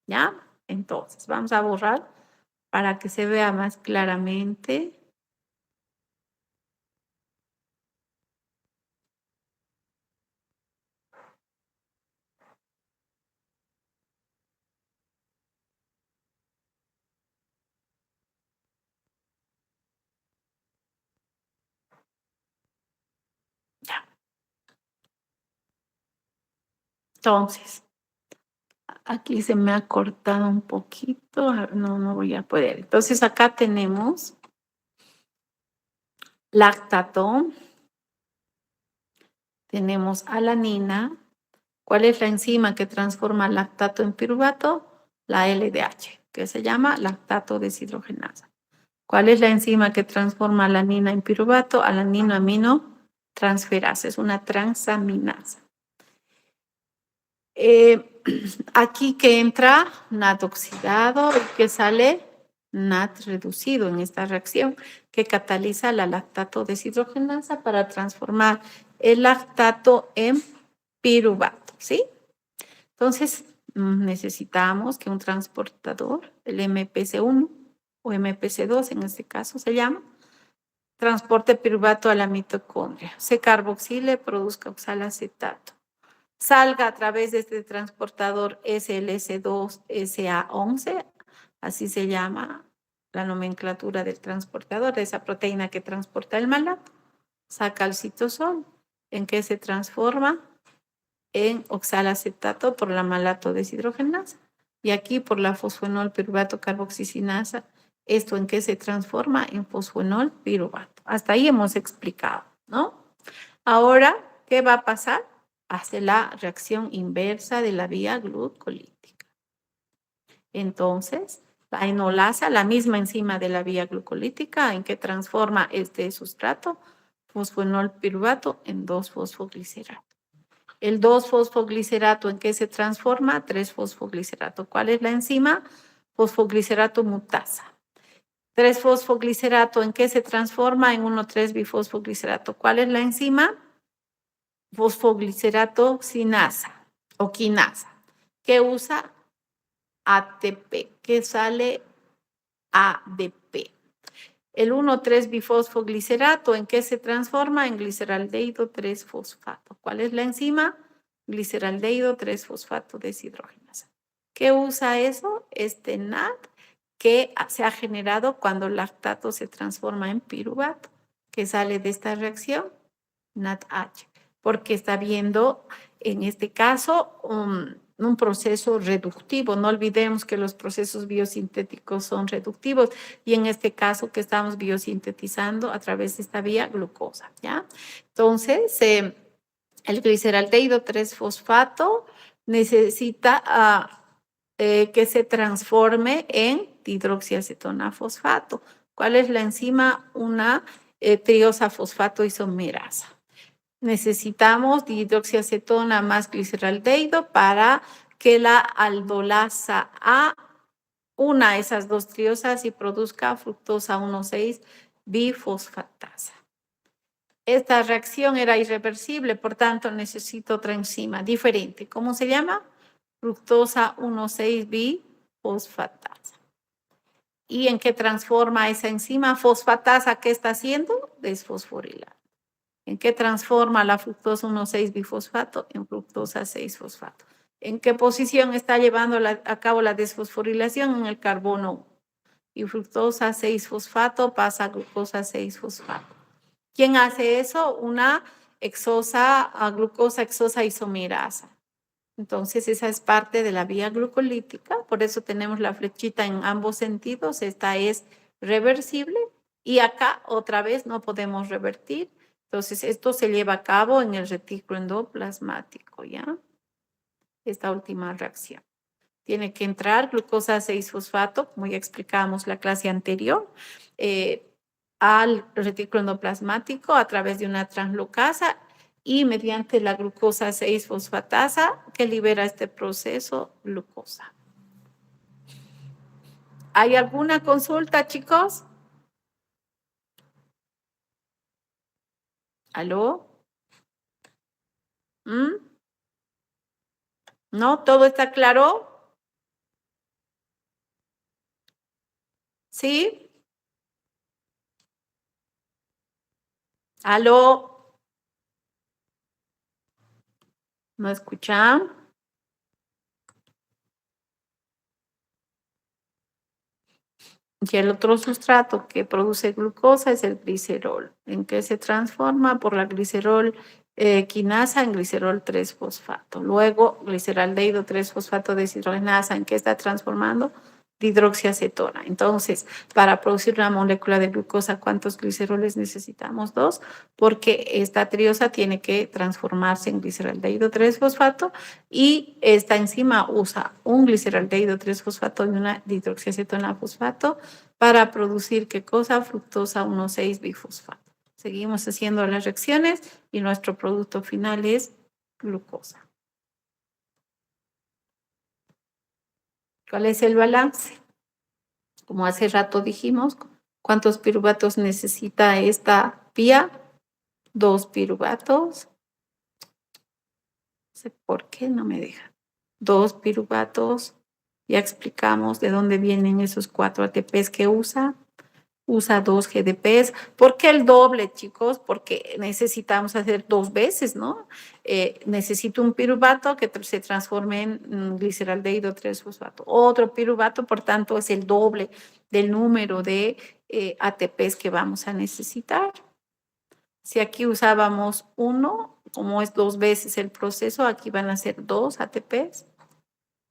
¿Ya? Entonces, vamos a borrar para que se vea más claramente. Ya. Entonces, aquí se me ha cortado un poquito. No voy a poder. Entonces, acá tenemos lactato. Tenemos alanina. ¿Cuál es la enzima que transforma lactato en piruvato? La LDH, que se llama lactato deshidrogenasa. ¿Cuál es la enzima que transforma alanina en piruvato? Alanino-aminotransferasa, es una transaminasa. Aquí que entra NAD oxidado y que sale NAD reducido en esta reacción que cataliza la lactato deshidrogenasa para transformar el lactato en piruvato, ¿sí? Entonces, necesitamos que un transportador, el MPC1 o MPC2 en este caso se llama, transporte piruvato a la mitocondria, se carboxile, produzca oxalacetato, salga a través de este transportador SLC2SA11, así se llama la nomenclatura del transportador, de esa proteína que transporta el malato, saca el citosol, en que se transforma en oxalacetato por la malato deshidrogenasa y aquí por la fosfenol piruvato carboxicinasa, esto en que se transforma en fosfenol piruvato. Hasta ahí hemos explicado, ¿no? Ahora, ¿qué va a pasar? Hace la reacción inversa de la vía glucolítica. Entonces, la enolasa, la misma enzima de la vía glucolítica, en que transforma este sustrato, fosfenol piruvato, en 2-fosfoglicerato. El 2-fosfoglicerato, ¿en qué se transforma? 3-fosfoglicerato. ¿Cuál es la enzima? Fosfoglicerato mutasa. 3-fosfoglicerato, ¿en qué se transforma? En 1,3-bifosfoglicerato. ¿Cuál es la enzima? Fosfoglicerato sinasa o quinasa, que usa ATP, que sale ADP. El 1,3-bifosfoglicerato, ¿en qué se transforma? En gliceraldehído 3-fosfato. ¿Cuál es la enzima? Gliceraldehído 3-fosfato deshidrogenasa. ¿Qué usa eso? Este NAD que se ha generado cuando el lactato se transforma en piruvato, que sale de esta reacción, NADH, porque está viendo en este caso un proceso reductivo. No olvidemos que los procesos biosintéticos son reductivos y en este caso que estamos biosintetizando a través de esta vía glucosa, ¿ya? Entonces, el gliceraldehído 3-fosfato necesita que se transforme en dihidroxiacetona fosfato. ¿Cuál es la enzima? Una triosa fosfato isomerasa. Necesitamos dihidroxiacetona más gliceraldehído para que la aldolasa A una esas dos triosas y produzca fructosa 1,6-bifosfatasa. Esta reacción era irreversible, por tanto necesito otra enzima diferente. ¿Cómo se llama? Fructosa 1,6-bifosfatasa. ¿Y en qué transforma esa enzima? Fosfatasa, ¿qué está haciendo? Desfosforilar. ¿En qué transforma la fructosa 1,6-bifosfato? En fructosa 6-fosfato. ¿En qué posición está llevando a cabo la desfosforilación? En el carbono 1. Y fructosa 6-fosfato pasa a glucosa 6-fosfato. ¿Quién hace eso? Una glucosa exosa isomerasa. Entonces, esa es parte de la vía glucolítica, por eso tenemos la flechita en ambos sentidos. Esta es reversible y acá otra vez no podemos revertir. Entonces, esto se lleva a cabo en el retículo endoplasmático, ¿ya? Esta última reacción. Tiene que entrar glucosa 6-fosfato, como ya explicábamos la clase anterior, al retículo endoplasmático a través de una translocasa y mediante la glucosa 6-fosfatasa que libera este proceso glucosa. ¿Hay alguna consulta, chicos? ¿Aló? ¿No? ¿Todo está claro? ¿Sí? ¿Aló? ¿No escuchan? Y el otro sustrato que produce glucosa es el glicerol, en que se transforma por la glicerol quinasa en glicerol 3-fosfato. Luego, gliceraldehído 3-fosfato deshidrogenasa, ¿en qué está transformando? Dihidroxiacetona. Entonces, para producir una molécula de glucosa, ¿cuántos gliceroles necesitamos? 2, porque esta triosa tiene que transformarse en gliceraldehído 3-fosfato y esta enzima usa un gliceraldehído 3-fosfato y una dihidroxiacetona fosfato para producir, ¿qué cosa? Fructosa 1,6-bifosfato. Seguimos haciendo las reacciones y nuestro producto final es glucosa. ¿Cuál es el balance? Como hace rato dijimos, ¿cuántos piruvatos necesita esta vía? 2 piruvatos. No sé por qué no me deja. 2 piruvatos. Ya explicamos de dónde vienen esos 4 ATPs que usa. Usa 2 GDPs. ¿Por qué el doble, chicos? Porque necesitamos hacer 2 veces, ¿no? Necesito un piruvato que se transforme en gliceraldehído 3-fosfato. Otro piruvato, por tanto, es el doble del número de ATPs que vamos a necesitar. Si aquí usábamos 1, como es 2 veces el proceso, aquí van a ser 2 ATPs.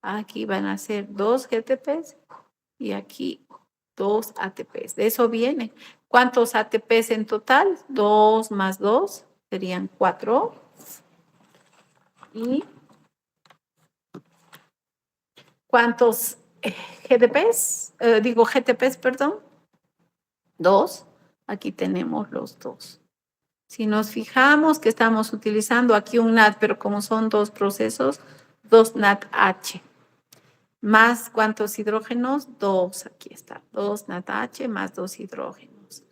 Aquí van a ser 2 GTPs y aquí 2 ATPs. De eso viene. ¿Cuántos ATPs en total? 2 más 2 serían 4. ¿Y cuántos GTPs? GTPs, perdón. 2. Aquí tenemos los 2. Si nos fijamos que estamos utilizando aquí un NAD, pero como son 2 procesos, 2 NADH. Más cuántos hidrógenos, 2, aquí está, 2 NADH más 2 hidrógenos.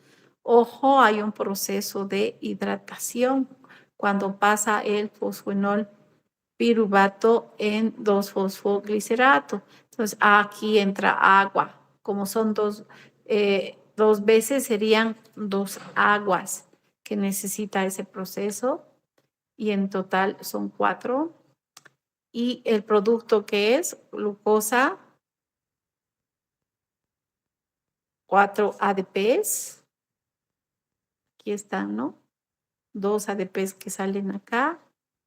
Ojo, hay un proceso de hidratación cuando pasa el fosfenol piruvato en 2-fosfoglicerato. Entonces, aquí entra agua. Como son 2 veces, serían 2 aguas que necesita ese proceso. Y en total son 4. Y el producto que es glucosa, 4 ADPs. Aquí están, ¿no? 2 ADPs que salen acá.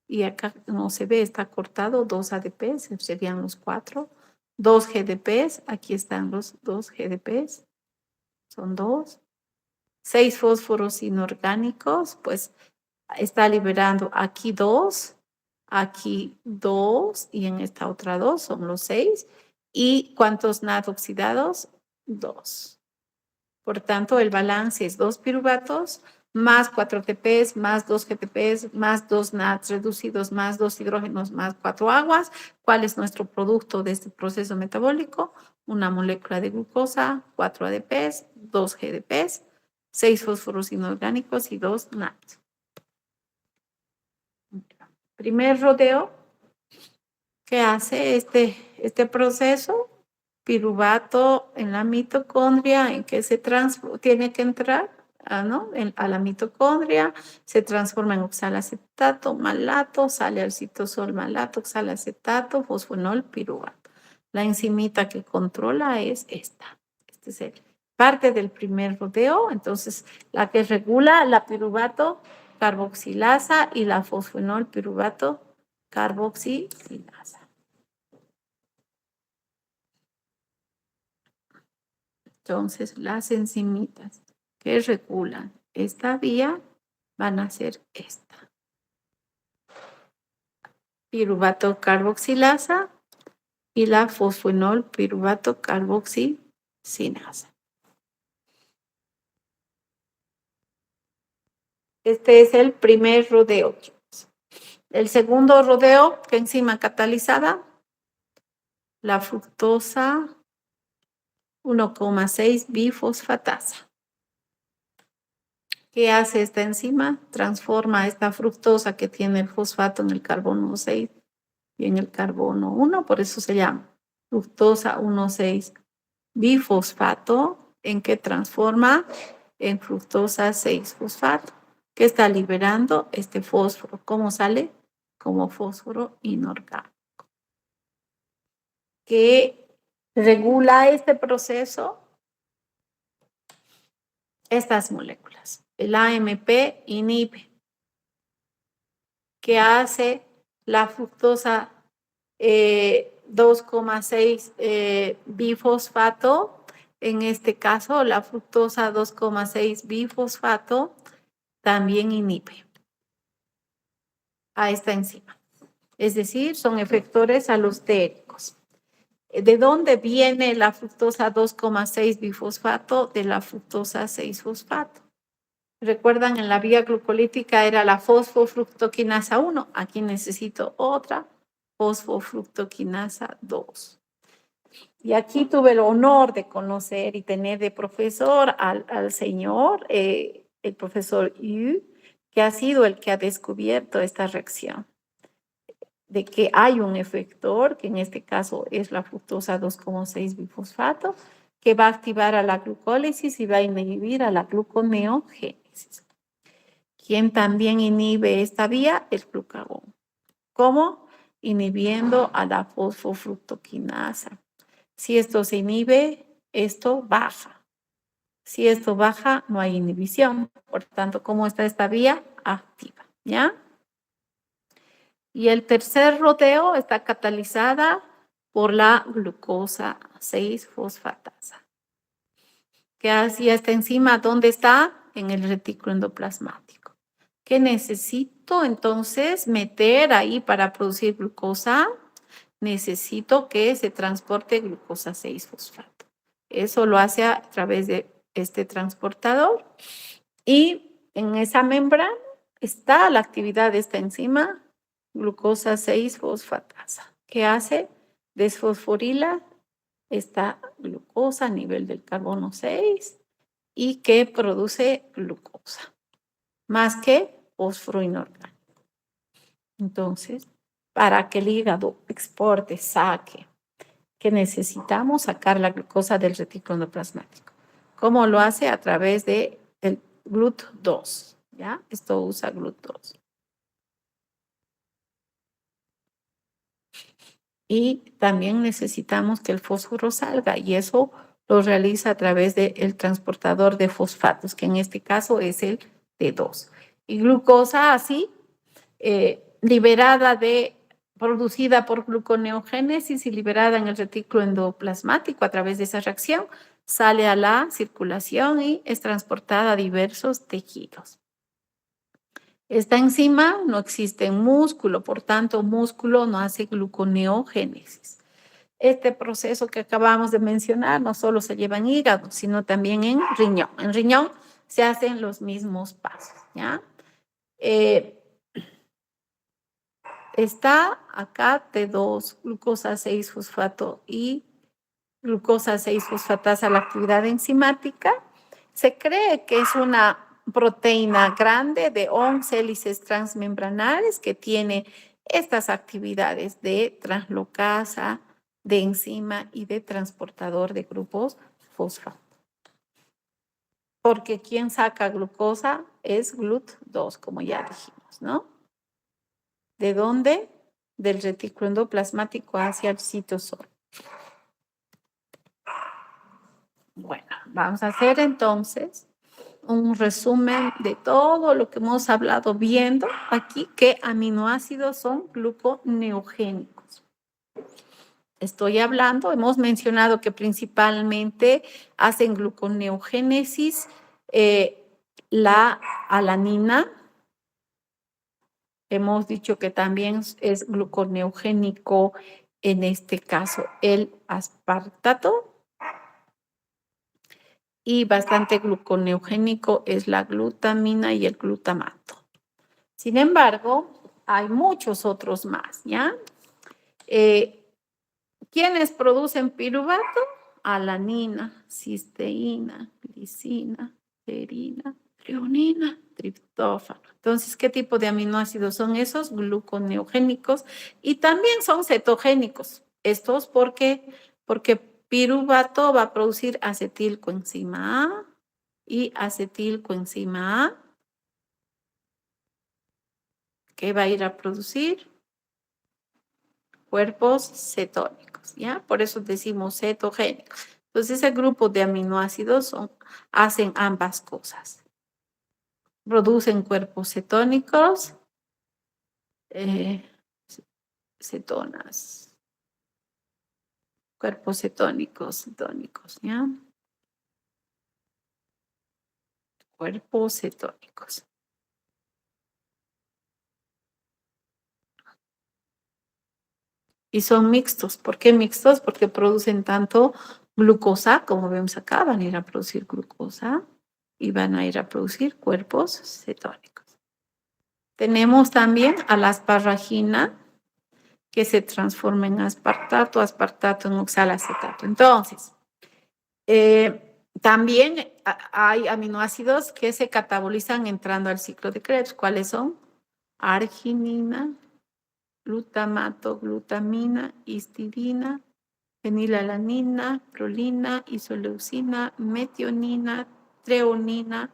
Y acá no se ve, está cortado. 2 ADPs, serían los 4. 2 GDPs, aquí están los 2 GDPs. Son 2. 6 fósforos inorgánicos, pues está liberando aquí 2. Aquí 2 y en esta otra 2 son los 6. ¿Y cuántos NAD oxidados? 2. Por tanto, el balance es 2 piruvatos más 4 ATPs más 2 GTPs más 2 NADs reducidos más 2 hidrógenos más 4 aguas. ¿Cuál es nuestro producto de este proceso metabólico? Una molécula de glucosa, 4 ADPs, 2 GDPs, 6 fósforos inorgánicos y 2 NADs. Primer rodeo, ¿qué hace este proceso? Piruvato en la mitocondria, ¿en qué se tiene que entrar? ¿No? A la mitocondria, se transforma en oxalacetato, malato, sale al citosol malato, oxalacetato, fosfonol, piruvato. La enzimita que controla es esta. Este es parte del primer rodeo, entonces la que regula la piruvato carboxilasa y la fosfonol piruvato carboxilasa. Entonces, las enzimitas que regulan esta vía van a ser esta. Piruvato carboxilasa y la fosfonol piruvato carboxisinasa. Este es el primer rodeo. El segundo rodeo, ¿qué enzima catalizada? La fructosa 1,6 bifosfatasa. ¿Qué hace esta enzima? Transforma esta fructosa que tiene el fosfato en el carbono 6 y en el carbono 1, por eso se llama fructosa 1,6 bifosfato, en que transforma en fructosa 6-fosfato, que está liberando este fósforo. ¿Cómo sale? Como fósforo inorgánico. ¿Qué regula este proceso? Estas moléculas. El AMP inhibe. ¿Qué hace la fructosa 2,6 bifosfato? En este caso, la fructosa 2,6 bifosfato también inhibe a esta enzima. Es decir, son efectores alostéricos. ¿De dónde viene la fructosa 2,6 bifosfato? De la fructosa 6-fosfato. Recuerdan, en la vía glucolítica era la fosfofructoquinasa 1. Aquí necesito otra fosfofructoquinasa 2. Y aquí tuve el honor de conocer y tener de profesor al señor, el profesor Yu, que ha sido el que ha descubierto esta reacción, de que hay un efector, que en este caso es la fructosa 2,6 bifosfato, que va a activar a la glucólisis y va a inhibir a la gluconeogénesis. Quien también inhibe esta vía es el glucagón. ¿Cómo? Inhibiendo a la fosfofructoquinasa. Si esto se inhibe, esto baja. Si esto baja, no hay inhibición. Por tanto, ¿cómo está esta vía? Activa, ¿ya? Y el tercer rodeo está catalizada por la glucosa 6-fosfatasa. ¿Qué hacía esta enzima? ¿Dónde está? En el retículo endoplasmático. ¿Qué necesito entonces meter ahí para producir glucosa? Necesito que se transporte glucosa 6-fosfato. Eso lo hace a través de este transportador. Y en esa membrana está la actividad de esta enzima, glucosa 6-fosfatasa, que hace desfosforila esta glucosa a nivel del carbono 6 y que produce glucosa, más que fósforo inorgánico. Entonces, para que el hígado exporte, saque, que necesitamos sacar la glucosa del retículo endoplasmático. ¿Cómo lo hace? A través de el GLUT2, ¿ya? Esto usa GLUT2. Y también necesitamos que el fósforo salga y eso lo realiza a través del transportador de fosfatos, que en este caso es el T2. Y glucosa así, producida por gluconeogénesis y liberada en el retículo endoplasmático a través de esa reacción, sale a la circulación y es transportada a diversos tejidos. Esta enzima no existe en músculo, por tanto, músculo no hace gluconeogénesis. Este proceso que acabamos de mencionar no solo se lleva en hígado, sino también en riñón. En riñón se hacen los mismos pasos, ¿ya? Está acá T2, glucosa 6-fosfato y glucosa 6-fosfatasa, la actividad enzimática. Se cree que es una proteína grande de 11 hélices transmembranares que tiene estas actividades de translocasa, de enzima y de transportador de grupos fosfato. Porque quien saca glucosa es GLUT2, como ya dijimos, ¿no? ¿De dónde? Del retículo endoplasmático hacia el citosol. Bueno, vamos a hacer entonces un resumen de todo lo que hemos hablado viendo aquí, que aminoácidos son gluconeogénicos. Estoy hablando, hemos mencionado que principalmente hacen gluconeogénesis la alanina. Hemos dicho que también es gluconeogénico, en este caso, el aspartato. Y bastante gluconeogénico es la glutamina y el glutamato. Sin embargo, hay muchos otros más, ¿ya? ¿Quiénes producen piruvato? Alanina, cisteína, glicina, serina, treonina, triptófano. Entonces, ¿qué tipo de aminoácidos son esos? Gluconeogénicos y también son cetogénicos. Estos, ¿por qué? Porque piruvato va a producir acetilcoenzima A y acetilcoenzima A. ¿Qué va a ir a producir? Cuerpos cetónicos, ¿ya? Por eso decimos cetogénicos. Entonces, ese grupo de aminoácidos hacen ambas cosas. Producen cuerpos cetónicos, cetonas, cuerpos cetónicos, ¿ya? Cuerpos cetónicos. Y son mixtos. ¿Por qué mixtos? Porque producen tanto glucosa, como vemos acá, van a ir a producir glucosa y van a ir a producir cuerpos cetónicos. Tenemos también a la asparagina, que se transforma en aspartato, aspartato en oxalacetato. Entonces, también hay aminoácidos que se catabolizan entrando al ciclo de Krebs. ¿Cuáles son? Arginina, glutamato, glutamina, histidina, fenilalanina, prolina, isoleucina, metionina, treonina,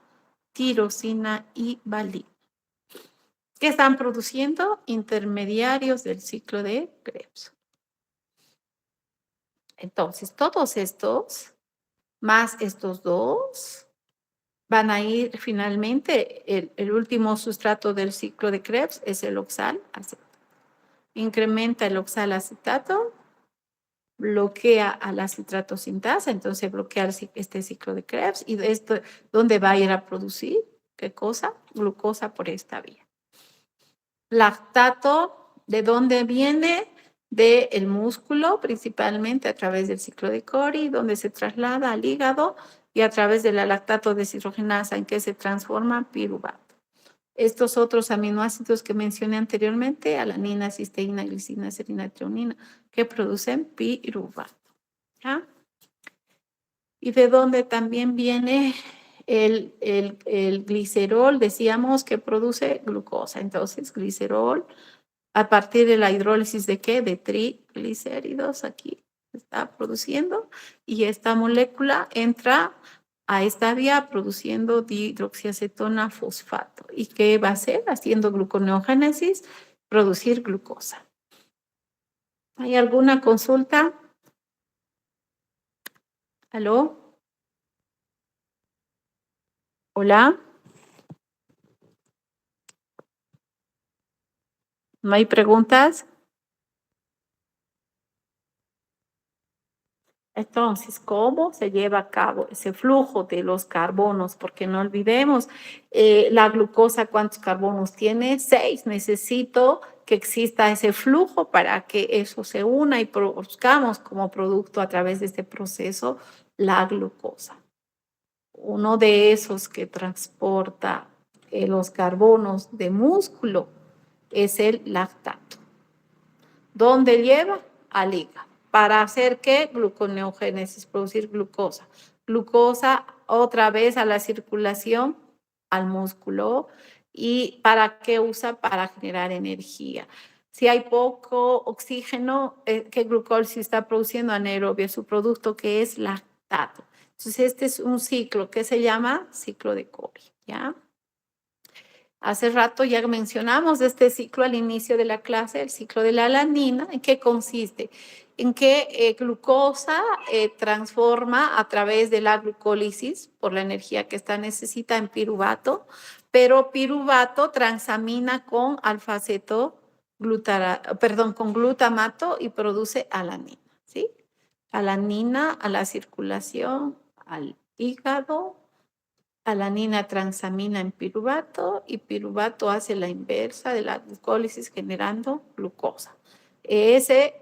tirosina y valina, que están produciendo intermediarios del ciclo de Krebs. Entonces, todos estos, más estos dos, van a ir finalmente, el último sustrato del ciclo de Krebs es el oxalacetato. Incrementa el oxalacetato, bloquea a la citratosinasa, entonces bloquea este ciclo de Krebs y de esto, ¿dónde va a ir a producir? ¿Qué cosa? Glucosa por esta vía. Lactato, ¿de dónde viene? Del músculo, principalmente a través del ciclo de Cori, donde se traslada al hígado y a través de la lactato deshidrogenasa, en que se transforma piruvato. Estos otros aminoácidos que mencioné anteriormente, alanina, cisteína, glicina, serina, treonina, que producen piruvato. ¿Ya? Y de dónde también viene el glicerol, decíamos que produce glucosa. Entonces, glicerol, a partir de la hidrólisis de ¿qué? De triglicéridos, aquí está produciendo, y esta molécula entra a esta vía produciendo dihidroxiacetona fosfato. ¿Y qué va a hacer? Haciendo gluconeogénesis, producir glucosa. ¿Hay alguna consulta? ¿Aló? ¿Hola? ¿No hay preguntas? Entonces, ¿cómo se lleva a cabo ese flujo de los carbonos? Porque no olvidemos, la glucosa, ¿cuántos carbonos tiene? 6. Necesito que exista ese flujo para que eso se una y produzcamos como producto a través de este proceso la glucosa. Uno de esos que transporta los carbonos de músculo es el lactato. ¿Dónde lleva? Al hígado. ¿Para hacer qué? Gluconeogénesis, producir glucosa. Glucosa otra vez a la circulación, al músculo. ¿Y para qué usa? Para generar energía. Si hay poco oxígeno, ¿qué glucólisis está produciendo? Anaerobia, su producto que es lactato. Entonces, este es un ciclo que se llama ciclo de Cori, ¿ya? Hace rato ya mencionamos este ciclo al inicio de la clase, el ciclo de la alanina. ¿En qué consiste? En que glucosa transforma a través de la glucólisis por la energía que esta necesita en piruvato, pero piruvato transamina con alfaceto con glutamato y produce alanina, ¿sí? Alanina a la circulación, al hígado. Alanina transamina en piruvato y piruvato hace la inversa de la glucólisis generando glucosa. Ese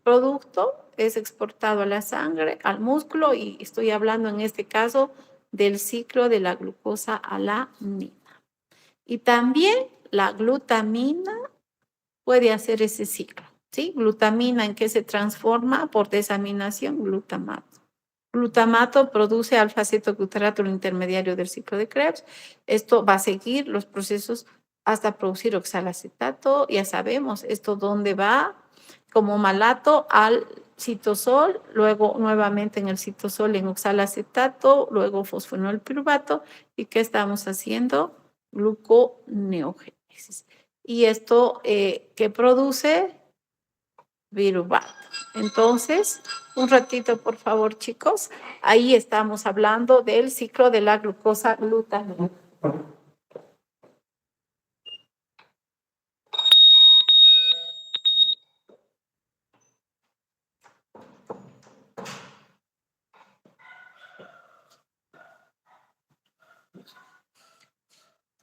producto es exportado a la sangre, al músculo, y estoy hablando en este caso del ciclo de la glucosa a la alanina. Y también la glutamina puede hacer ese ciclo, ¿sí? Glutamina, ¿en qué se transforma? Por desaminación, glutamato. Glutamato produce alfa-acetoglutarato, el intermediario del ciclo de Krebs. Esto va a seguir los procesos hasta producir oxalacetato. Ya sabemos esto dónde va, como malato al citosol, luego nuevamente en el citosol en oxalacetato, luego fosfonilpiruvato. ¿Y qué estamos haciendo? Gluconeogénesis. Y esto que produce piruvato. Entonces, un ratito, por favor, chicos. Ahí estamos hablando del ciclo de la glucosa glutamina.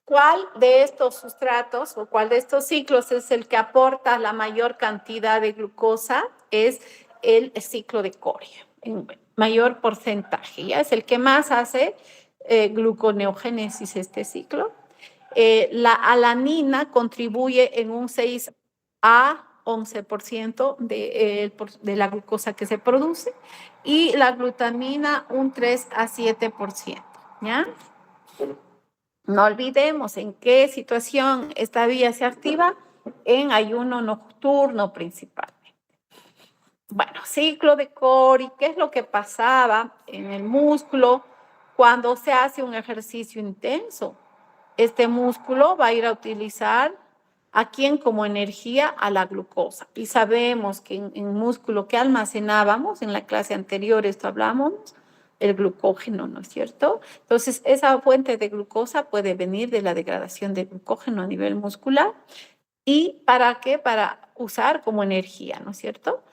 ¿Cuál de estos sustratos o cuál de estos ciclos es el que aporta la mayor cantidad de glucosa? Es el ciclo de Cori, en mayor porcentaje. Ya es el que más hace gluconeogénesis este ciclo. La alanina contribuye en un 6 a 11% de la glucosa que se produce y la glutamina un 3 a 7%, ¿ya? No olvidemos en qué situación esta vía se activa, en ayuno nocturno principalmente. Bueno, ciclo de Cori, ¿qué es lo que pasaba en el músculo cuando se hace un ejercicio intenso? Este músculo va a ir a utilizar ¿a quién como energía? A la glucosa. Y sabemos que en músculo que almacenábamos, en la clase anterior esto hablamos, el glucógeno, ¿no es cierto? Entonces, esa fuente de glucosa puede venir de la degradación de glucógeno a nivel muscular. ¿Y para qué? Para usar como energía, ¿no es cierto?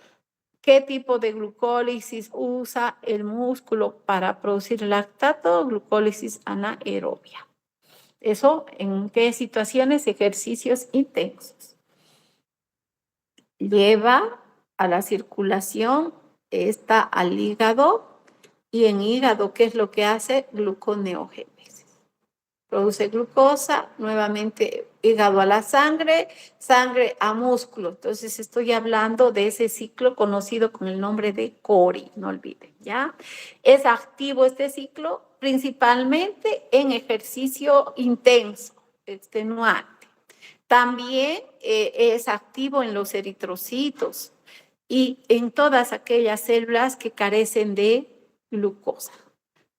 ¿Qué tipo de glucólisis usa el músculo para producir lactato? Glucólisis anaerobia. ¿Eso en qué situaciones? Ejercicios intensos. Lleva a la circulación, está al hígado, y en hígado, ¿qué es lo que hace? Gluconeogénesis. Produce glucosa, nuevamente hígado a la sangre, sangre a músculo. Entonces estoy hablando de ese ciclo conocido con el nombre de Cori, no olviden, ¿ya? Es activo este ciclo principalmente en ejercicio intenso, extenuante. También es activo en los eritrocitos y en todas aquellas células que carecen de glucosa.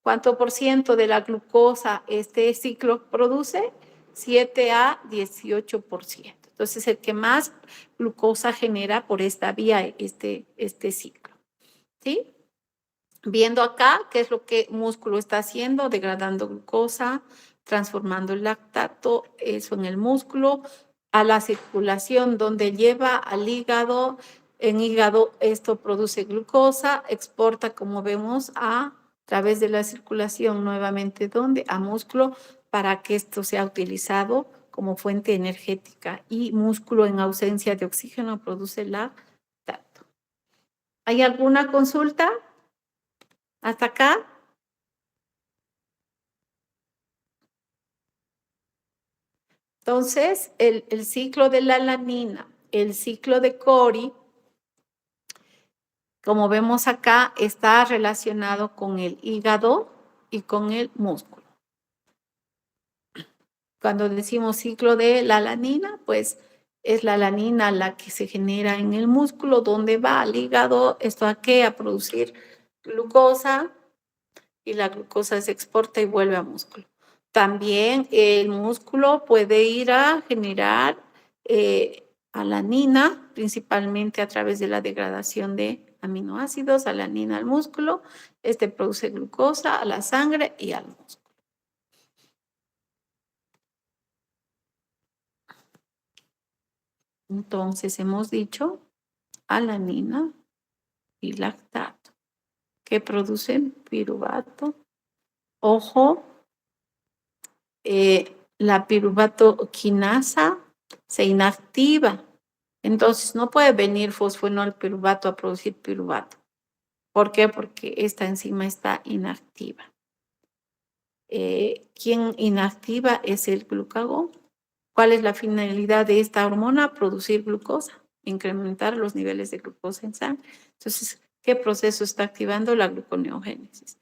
¿Cuánto por ciento de la glucosa este ciclo produce? 7 a 18%. Entonces, el que más glucosa genera por esta vía, este ciclo. ¿Sí? Viendo acá qué es lo que el músculo está haciendo, degradando glucosa, transformando el lactato, eso en el músculo, a la circulación donde lleva al hígado. En hígado esto produce glucosa, exporta, como vemos, a través de la circulación nuevamente, ¿dónde? A músculo, para que esto sea utilizado como fuente energética. Y músculo en ausencia de oxígeno produce lactato. ¿Hay alguna consulta? ¿Hasta acá? Entonces, el ciclo de la alanina, el ciclo de Cori, como vemos acá, está relacionado con el hígado y con el músculo. Cuando decimos ciclo de la alanina, pues es la alanina la que se genera en el músculo, donde va al hígado, ¿esto a qué? A producir glucosa, y la glucosa se exporta y vuelve al músculo. También el músculo puede ir a generar alanina, principalmente a través de la degradación de aminoácidos, alanina al músculo. Este produce glucosa a la sangre y al músculo. Entonces hemos dicho alanina y lactato, que producen piruvato. Ojo, la piruvato quinasa se inactiva. Entonces no puede venir fosfonol piruvato a producir piruvato. ¿Por qué? Porque esta enzima está inactiva. ¿Quién inactiva? Es el glucagón. ¿Cuál es la finalidad de esta hormona? Producir glucosa, incrementar los niveles de glucosa en sangre. Entonces, ¿qué proceso está activando? La gluconeogénesis.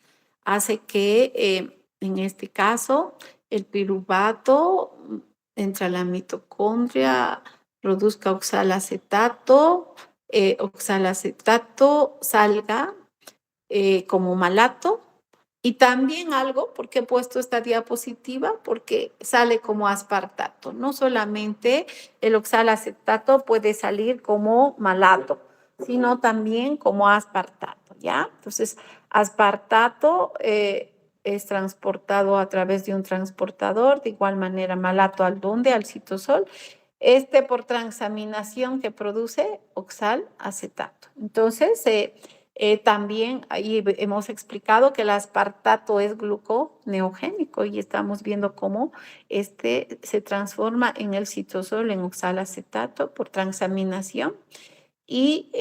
Hace que, en este caso, el piruvato entre a la mitocondria, produzca oxalacetato, salga como malato. Y también algo, ¿por qué he puesto esta diapositiva? Porque sale como aspartato. No solamente el oxalacetato puede salir como malato, sino también como aspartato, ¿ya? Entonces, aspartato es transportado a través de un transportador, de igual manera malato al donde, al citosol, por transaminación que produce oxalacetato. Entonces, también ahí hemos explicado que el aspartato es gluconeogénico y estamos viendo cómo se transforma en el citosol en oxalacetato por transaminación y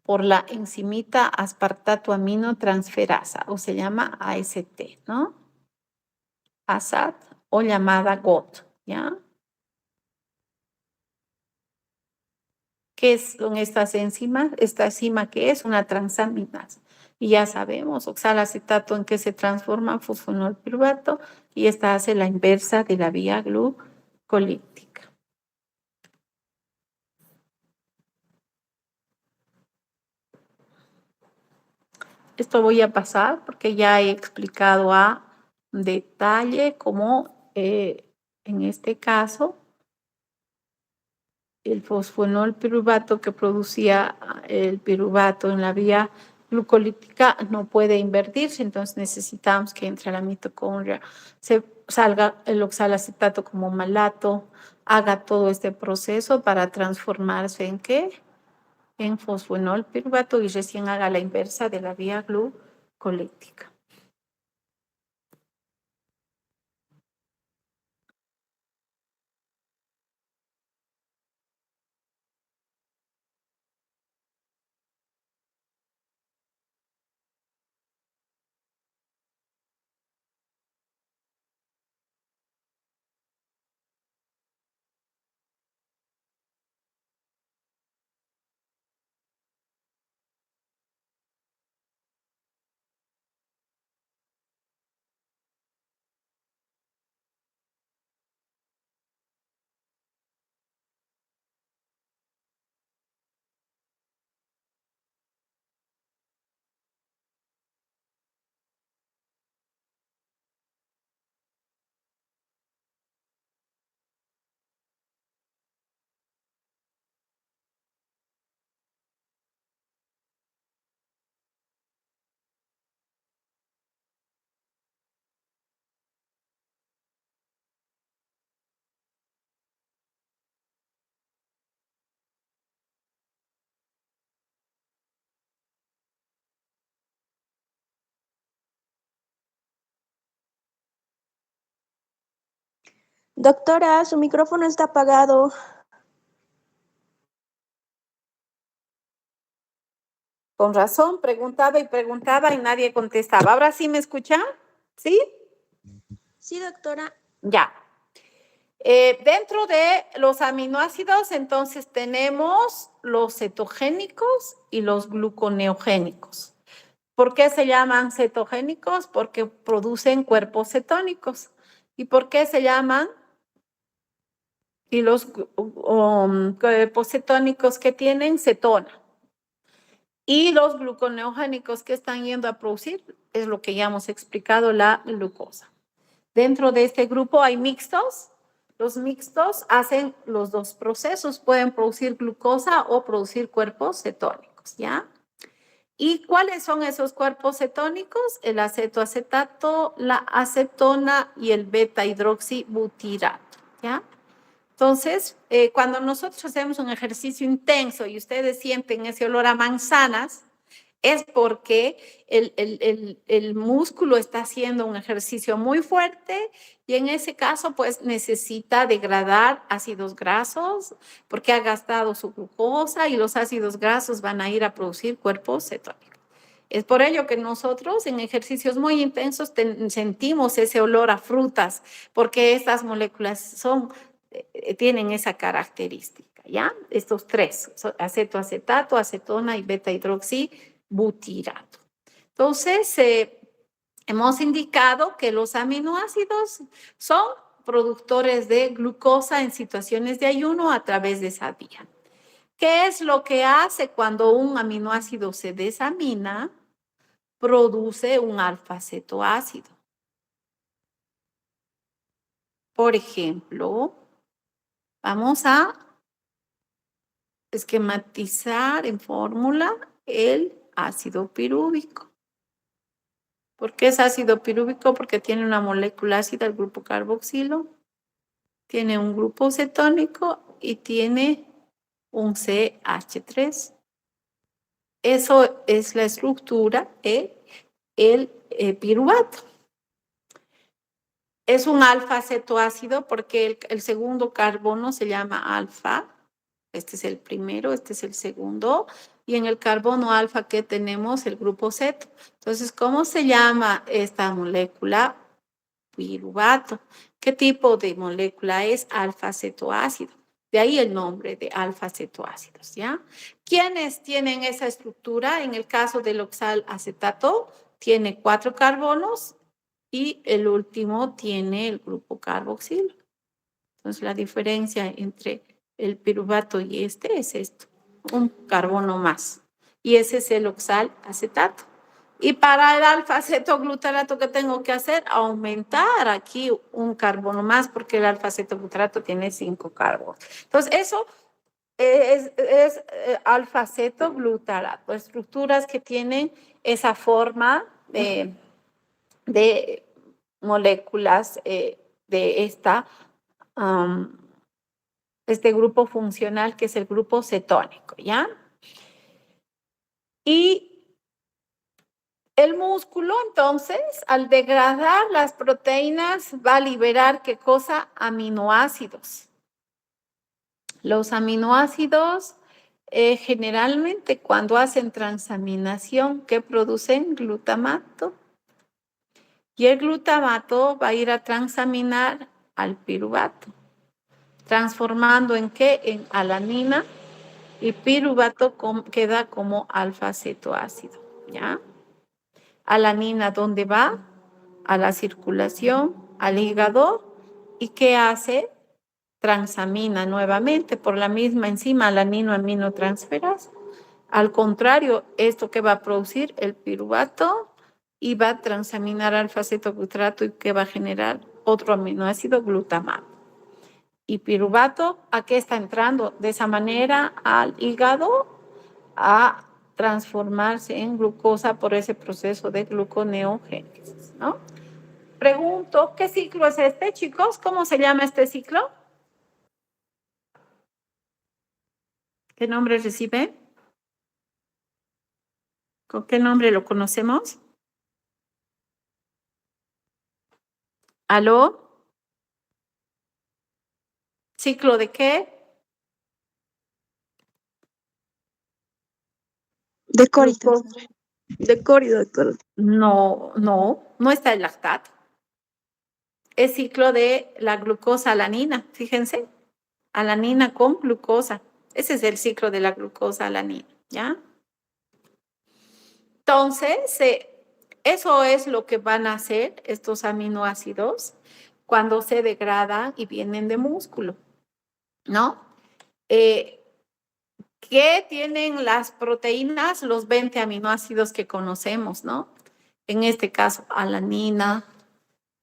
por la enzimita aspartato aminotransferasa, o se llama AST, ¿no? ASAT o llamada GOT, ¿ya? ¿Qué son estas enzimas? Esta enzima que es una transaminasa. Y ya sabemos, oxalacetato en que se transforma fosfonolpiruvato y esta hace la inversa de la vía glucolítica. Esto voy a pasar porque ya he explicado a detalle cómo en este caso el fosfonolpiruvato que producía el piruvato en la vía glucolítica no puede invertirse, entonces necesitamos que entre a la mitocondria, se salga el oxalacetato como malato, haga todo este proceso para transformarse en ¿qué? En fosfonolpiruvato y recién haga la inversa de la vía glucolítica. Doctora, su micrófono está apagado. Con razón, preguntaba y nadie contestaba. ¿Ahora sí me escuchan? ¿Sí? Sí, doctora. Ya. Dentro de los aminoácidos, entonces tenemos los cetogénicos y los gluconeogénicos. ¿Por qué se llaman cetogénicos? Porque producen cuerpos cetónicos. ¿Y por qué se llaman? Y los cuerpos cetónicos que tienen cetona. Y los gluconeogénicos que están yendo a producir es lo que ya hemos explicado, la glucosa. Dentro de este grupo hay mixtos. Los mixtos hacen los dos procesos, pueden producir glucosa o producir cuerpos cetónicos, ¿ya? ¿Y cuáles son esos cuerpos cetónicos? El acetoacetato, la acetona y el beta-hidroxibutirato, ¿ya? Entonces, cuando nosotros hacemos un ejercicio intenso y ustedes sienten ese olor a manzanas, es porque el músculo está haciendo un ejercicio muy fuerte y en ese caso pues necesita degradar ácidos grasos porque ha gastado su glucosa y los ácidos grasos van a ir a producir cuerpos cetónicos. Es por ello que nosotros en ejercicios muy intensos sentimos ese olor a frutas porque estas moléculas tienen esa característica, ¿ya? Estos tres, acetoacetato, acetona y beta-hidroxibutirato. Entonces, hemos indicado que los aminoácidos son productores de glucosa en situaciones de ayuno a través de esa vía. ¿Qué es lo que hace cuando un aminoácido se desamina? Produce un alfa-cetoácido. Por ejemplo, vamos a esquematizar en fórmula el ácido pirúvico. ¿Por qué es ácido pirúvico? Porque tiene una molécula ácida, el grupo carboxilo, tiene un grupo cetónico y tiene un CH3. Eso es la estructura del piruvato. Es un alfa-cetoácido porque el segundo carbono se llama alfa. Este es el primero, este es el segundo. Y en el carbono alfa que tenemos el grupo ceto. Entonces, ¿cómo se llama esta molécula? Piruvato. ¿Qué tipo de molécula es? Alfa-cetoácido. De ahí el nombre de alfa-cetoácidos, ¿ya? ¿Quiénes tienen esa estructura? En el caso del oxalacetato, tiene 4 carbonos y el último tiene el grupo carboxilo. Entonces, la diferencia entre el piruvato y este es esto, un carbono más. Y ese es el oxalacetato. Y para el alfa-cetoglutarato, ¿qué tengo que hacer? Aumentar aquí un carbono más, porque el alfa-cetoglutarato tiene 5 carbonos. Entonces, eso es alfa-cetoglutarato, estructuras que tienen esa forma de moléculas de este grupo funcional que es el grupo cetónico, ¿ya? Y el músculo, entonces, al degradar las proteínas, va a liberar, ¿qué cosa? Aminoácidos. Los aminoácidos, generalmente, cuando hacen transaminación, ¿qué producen? Glutamato. Y el glutamato va a ir a transaminar al piruvato, transformando ¿en qué? En alanina, y piruvato queda como alfa-cetoácido, ¿ya? Alanina, ¿dónde va? A la circulación, al hígado, ¿y qué hace? Transamina nuevamente por la misma enzima alanino-aminotransferasa. Al contrario, ¿esto qué va a producir? El piruvato, y va a transaminar alfa-cetoglutarato y que va a generar otro aminoácido, glutamato. Y piruvato, ¿a qué está entrando? De esa manera al hígado a transformarse en glucosa por ese proceso de gluconeogénesis, ¿no? Pregunto, ¿qué ciclo es este, chicos? ¿Cómo se llama este ciclo? ¿Qué nombre recibe? ¿Con qué nombre lo conocemos? ¿Aló? ¿Ciclo de qué? De Cori, Glucosa. de Cori, doctora. No está el lactato. Es ciclo de la glucosa alanina, fíjense, alanina con glucosa. Ese es el ciclo de la glucosa alanina, ¿ya? Entonces, eso es lo que van a hacer estos aminoácidos cuando se degradan y vienen de músculo, ¿no? ¿Qué tienen las proteínas? Los 20 aminoácidos que conocemos, ¿no? En este caso, alanina,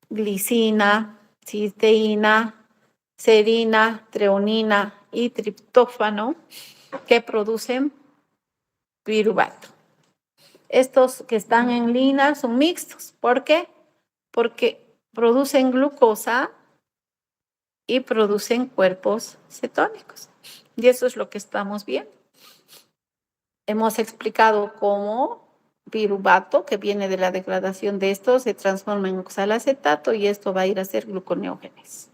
glicina, cisteína, serina, treonina y triptófano, que producen piruvato. Estos que están en lina son mixtos. ¿Por qué? Porque producen glucosa y producen cuerpos cetónicos. Y eso es lo que estamos viendo. Hemos explicado cómo piruvato, que viene de la degradación de esto, se transforma en oxalacetato y esto va a ir a ser gluconeógenes.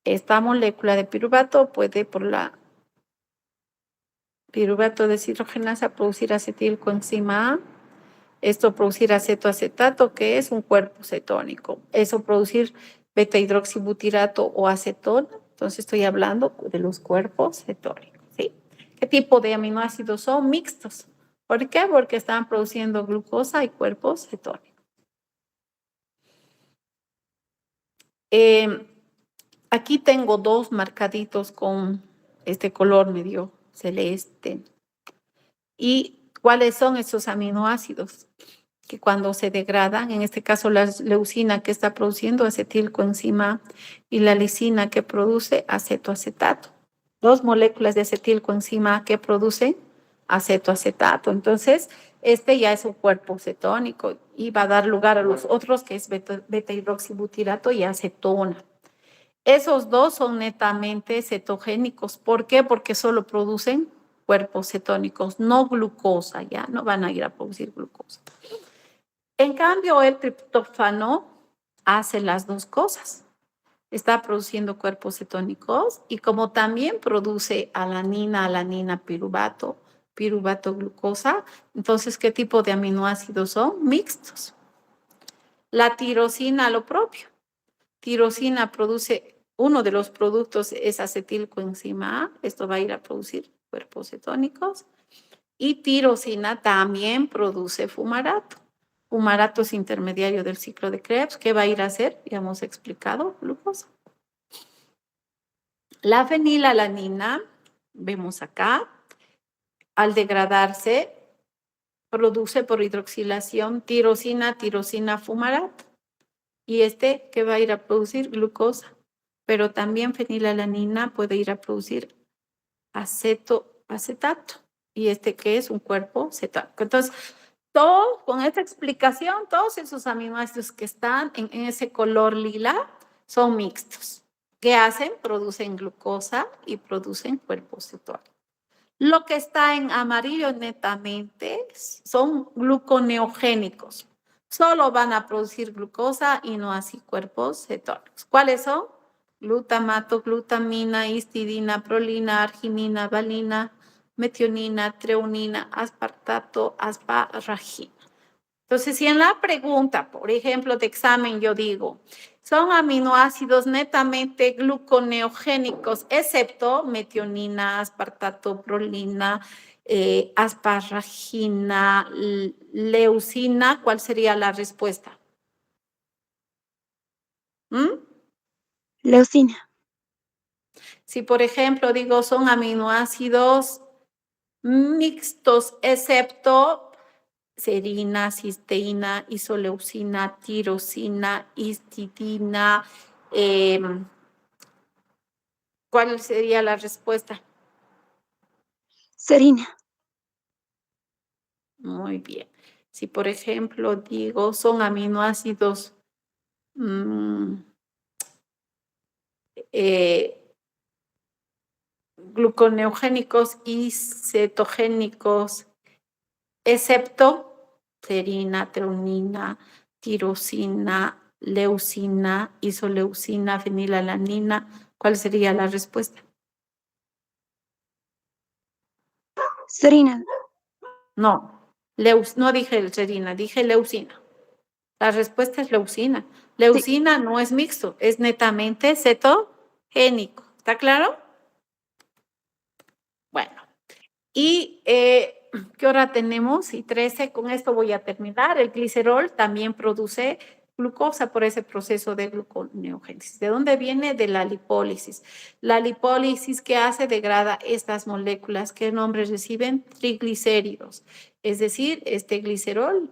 Esta molécula de piruvato puede, por la piruvato deshidrogenasa, producir acetilcoenzima A. Esto producir acetoacetato, que es un cuerpo cetónico. Eso producir beta-hidroxibutirato o acetona. Entonces estoy hablando de los cuerpos cetónicos, ¿sí? ¿Qué tipo de aminoácidos son? Mixtos. ¿Por qué? Porque están produciendo glucosa y cuerpos cetónicos. Aquí tengo 2 marcaditos con este color medio celeste. ¿Y cuáles son esos aminoácidos? Que cuando se degradan, en este caso la leucina que está produciendo acetilcoenzima y la lisina que produce acetoacetato. 2 moléculas de acetilcoenzima que producen acetoacetato. Entonces, este ya es un cuerpo cetónico y va a dar lugar a los otros que es beta-hidroxibutirato y acetona. Esos 2 son netamente cetogénicos. ¿Por qué? Porque solo producen cuerpos cetónicos, no glucosa, ya no van a ir a producir glucosa. En cambio, el triptófano hace las 2 cosas. Está produciendo cuerpos cetónicos y como también produce alanina, piruvato, glucosa, entonces, ¿qué tipo de aminoácidos son? Mixtos. La tirosina, lo propio. Tirosina produce uno de los productos es acetilcoenzima A, esto va a ir a producir cuerpos cetónicos. Y tirosina también produce fumarato. Fumarato es intermediario del ciclo de Krebs. ¿Qué va a ir a hacer? Ya hemos explicado, glucosa. La fenilalanina, vemos acá, al degradarse, produce por hidroxilación tirosina, fumarato. Y ¿qué va a ir a producir? Glucosa. Pero también fenilalanina puede ir a producir acetato. Y ¿qué es? Un cuerpo cetónico. Entonces, con esta explicación, todos esos aminoácidos que están en ese color lila son mixtos. ¿Qué hacen? Producen glucosa y producen cuerpos cetónicos. Lo que está en amarillo netamente son gluconeogénicos. Solo van a producir glucosa y no así cuerpos cetónicos. ¿Cuáles son? Glutamato, glutamina, histidina, prolina, arginina, valina, metionina, treonina, aspartato, asparagina. Entonces, si en la pregunta, por ejemplo, de examen yo digo, son aminoácidos netamente gluconeogénicos, excepto metionina, aspartato, prolina, asparagina, leucina, ¿cuál sería la respuesta? Leucina. Si, por ejemplo, digo, son aminoácidos mixtos, excepto serina, cisteína, isoleucina, tirosina, histidina. ¿Cuál sería la respuesta? Serina. Muy bien. Si, por ejemplo, digo, son aminoácidos gluconeogénicos y cetogénicos, excepto serina, treonina, tirosina, leucina, isoleucina, fenilalanina. ¿Cuál sería la respuesta? Serina. No, no dije serina, dije leucina. La respuesta es leucina. Leucina no es mixto, es netamente cetogénico. ¿Está claro? Bueno, y ¿qué hora tenemos? Y 13, con esto voy a terminar. El glicerol también produce glucosa por ese proceso de gluconeogénesis. ¿De dónde viene? De la lipólisis. La lipólisis, ¿qué hace? Degrada estas moléculas. ¿Qué nombre reciben? Triglicéridos. Es decir, este glicerol,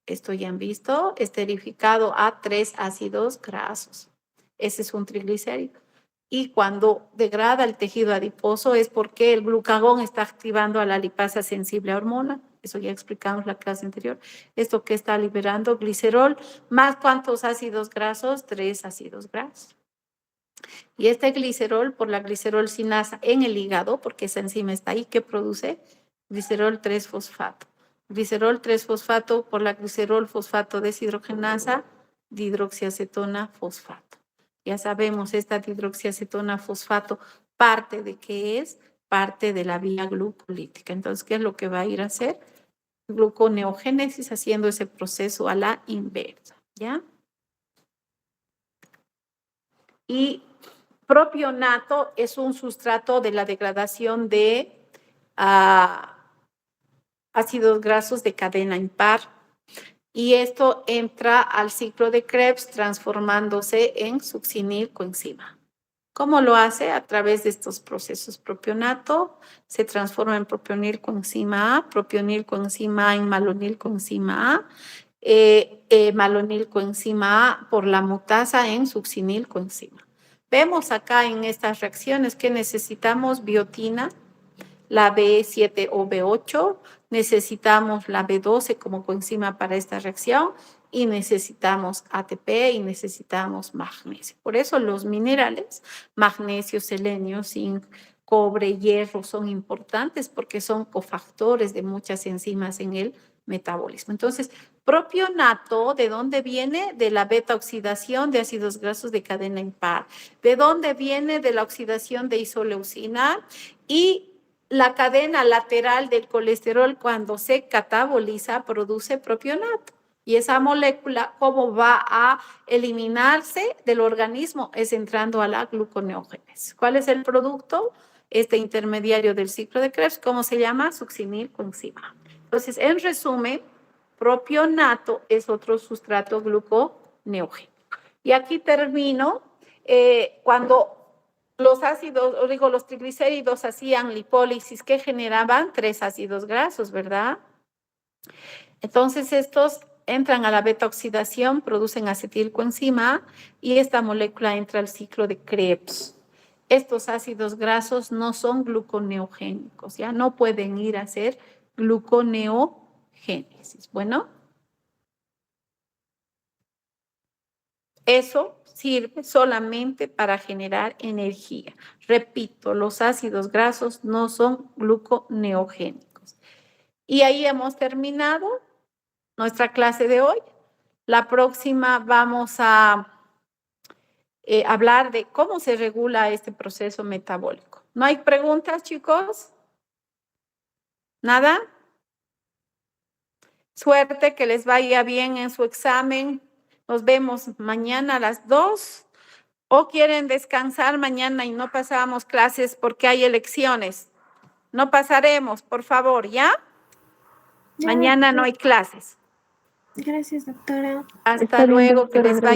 esto ya han visto, esterificado a 3 ácidos grasos. Ese es un triglicérido. Y cuando degrada el tejido adiposo es porque el glucagón está activando a la lipasa sensible a hormona. Eso ya explicamos en la clase anterior. Esto que está liberando glicerol, más ¿cuántos ácidos grasos? 3 ácidos grasos. Y este glicerol, por la glicerol-sinasa en el hígado, porque esa enzima está ahí, ¿qué produce? Glicerol 3-fosfato. Glicerol 3-fosfato por la glicerol-fosfato deshidrogenasa, dihidroxiacetona fosfato. Ya sabemos, esta dihidroxiacetona fosfato, parte de qué es, parte de la vía glucolítica. Entonces, ¿qué es lo que va a ir a hacer? Gluconeogénesis, haciendo ese proceso a la inversa, ¿ya? Y propionato es un sustrato de la degradación de ácidos grasos de cadena impar. Y esto entra al ciclo de Krebs transformándose en succinilcoenzima. ¿Cómo lo hace? A través de estos procesos. Propionato se transforma en propionilcoenzima A, propionilcoenzima A en malonilcoenzima A, malonilcoenzima A por la mutasa en succinilcoenzima. Vemos acá en estas reacciones que necesitamos biotina, la B7 o B8, necesitamos la B12 como coenzima para esta reacción y necesitamos ATP y necesitamos magnesio. Por eso los minerales, magnesio, selenio, zinc, cobre, hierro, son importantes porque son cofactores de muchas enzimas en el metabolismo. Entonces, propionato, ¿de dónde viene? De la beta oxidación de ácidos grasos de cadena impar. ¿De dónde viene? De la oxidación de isoleucina y la cadena lateral del colesterol cuando se cataboliza produce propionato. Y esa molécula, ¿cómo va a eliminarse del organismo? Es entrando a la gluconeogénesis. ¿Cuál es el producto? Este intermediario del ciclo de Krebs, ¿cómo se llama? Succinilcoenzima. Entonces, en resumen, propionato es otro sustrato gluconeogénico. Y aquí termino. Cuando los ácidos, o digo, los triglicéridos hacían lipólisis, ¿qué generaban? 3 ácidos grasos, ¿verdad? Entonces, estos entran a la beta-oxidación, producen acetilcoenzima y esta molécula entra al ciclo de Krebs. Estos ácidos grasos no son gluconeogénicos, ya no pueden ir a hacer gluconeogénesis. Bueno, eso sirve solamente para generar energía. Repito, los ácidos grasos no son gluconeogénicos. Y ahí hemos terminado nuestra clase de hoy. La próxima vamos a hablar de cómo se regula este proceso metabólico. ¿No hay preguntas, chicos? ¿Nada? Suerte, que les vaya bien en su examen. Nos vemos mañana a las 2. ¿O quieren descansar mañana y no pasamos clases porque hay elecciones? No pasaremos, por favor, ¿ya? Mañana no hay clases. Gracias, doctora. Hasta Está bien, luego, que doctora, les vaya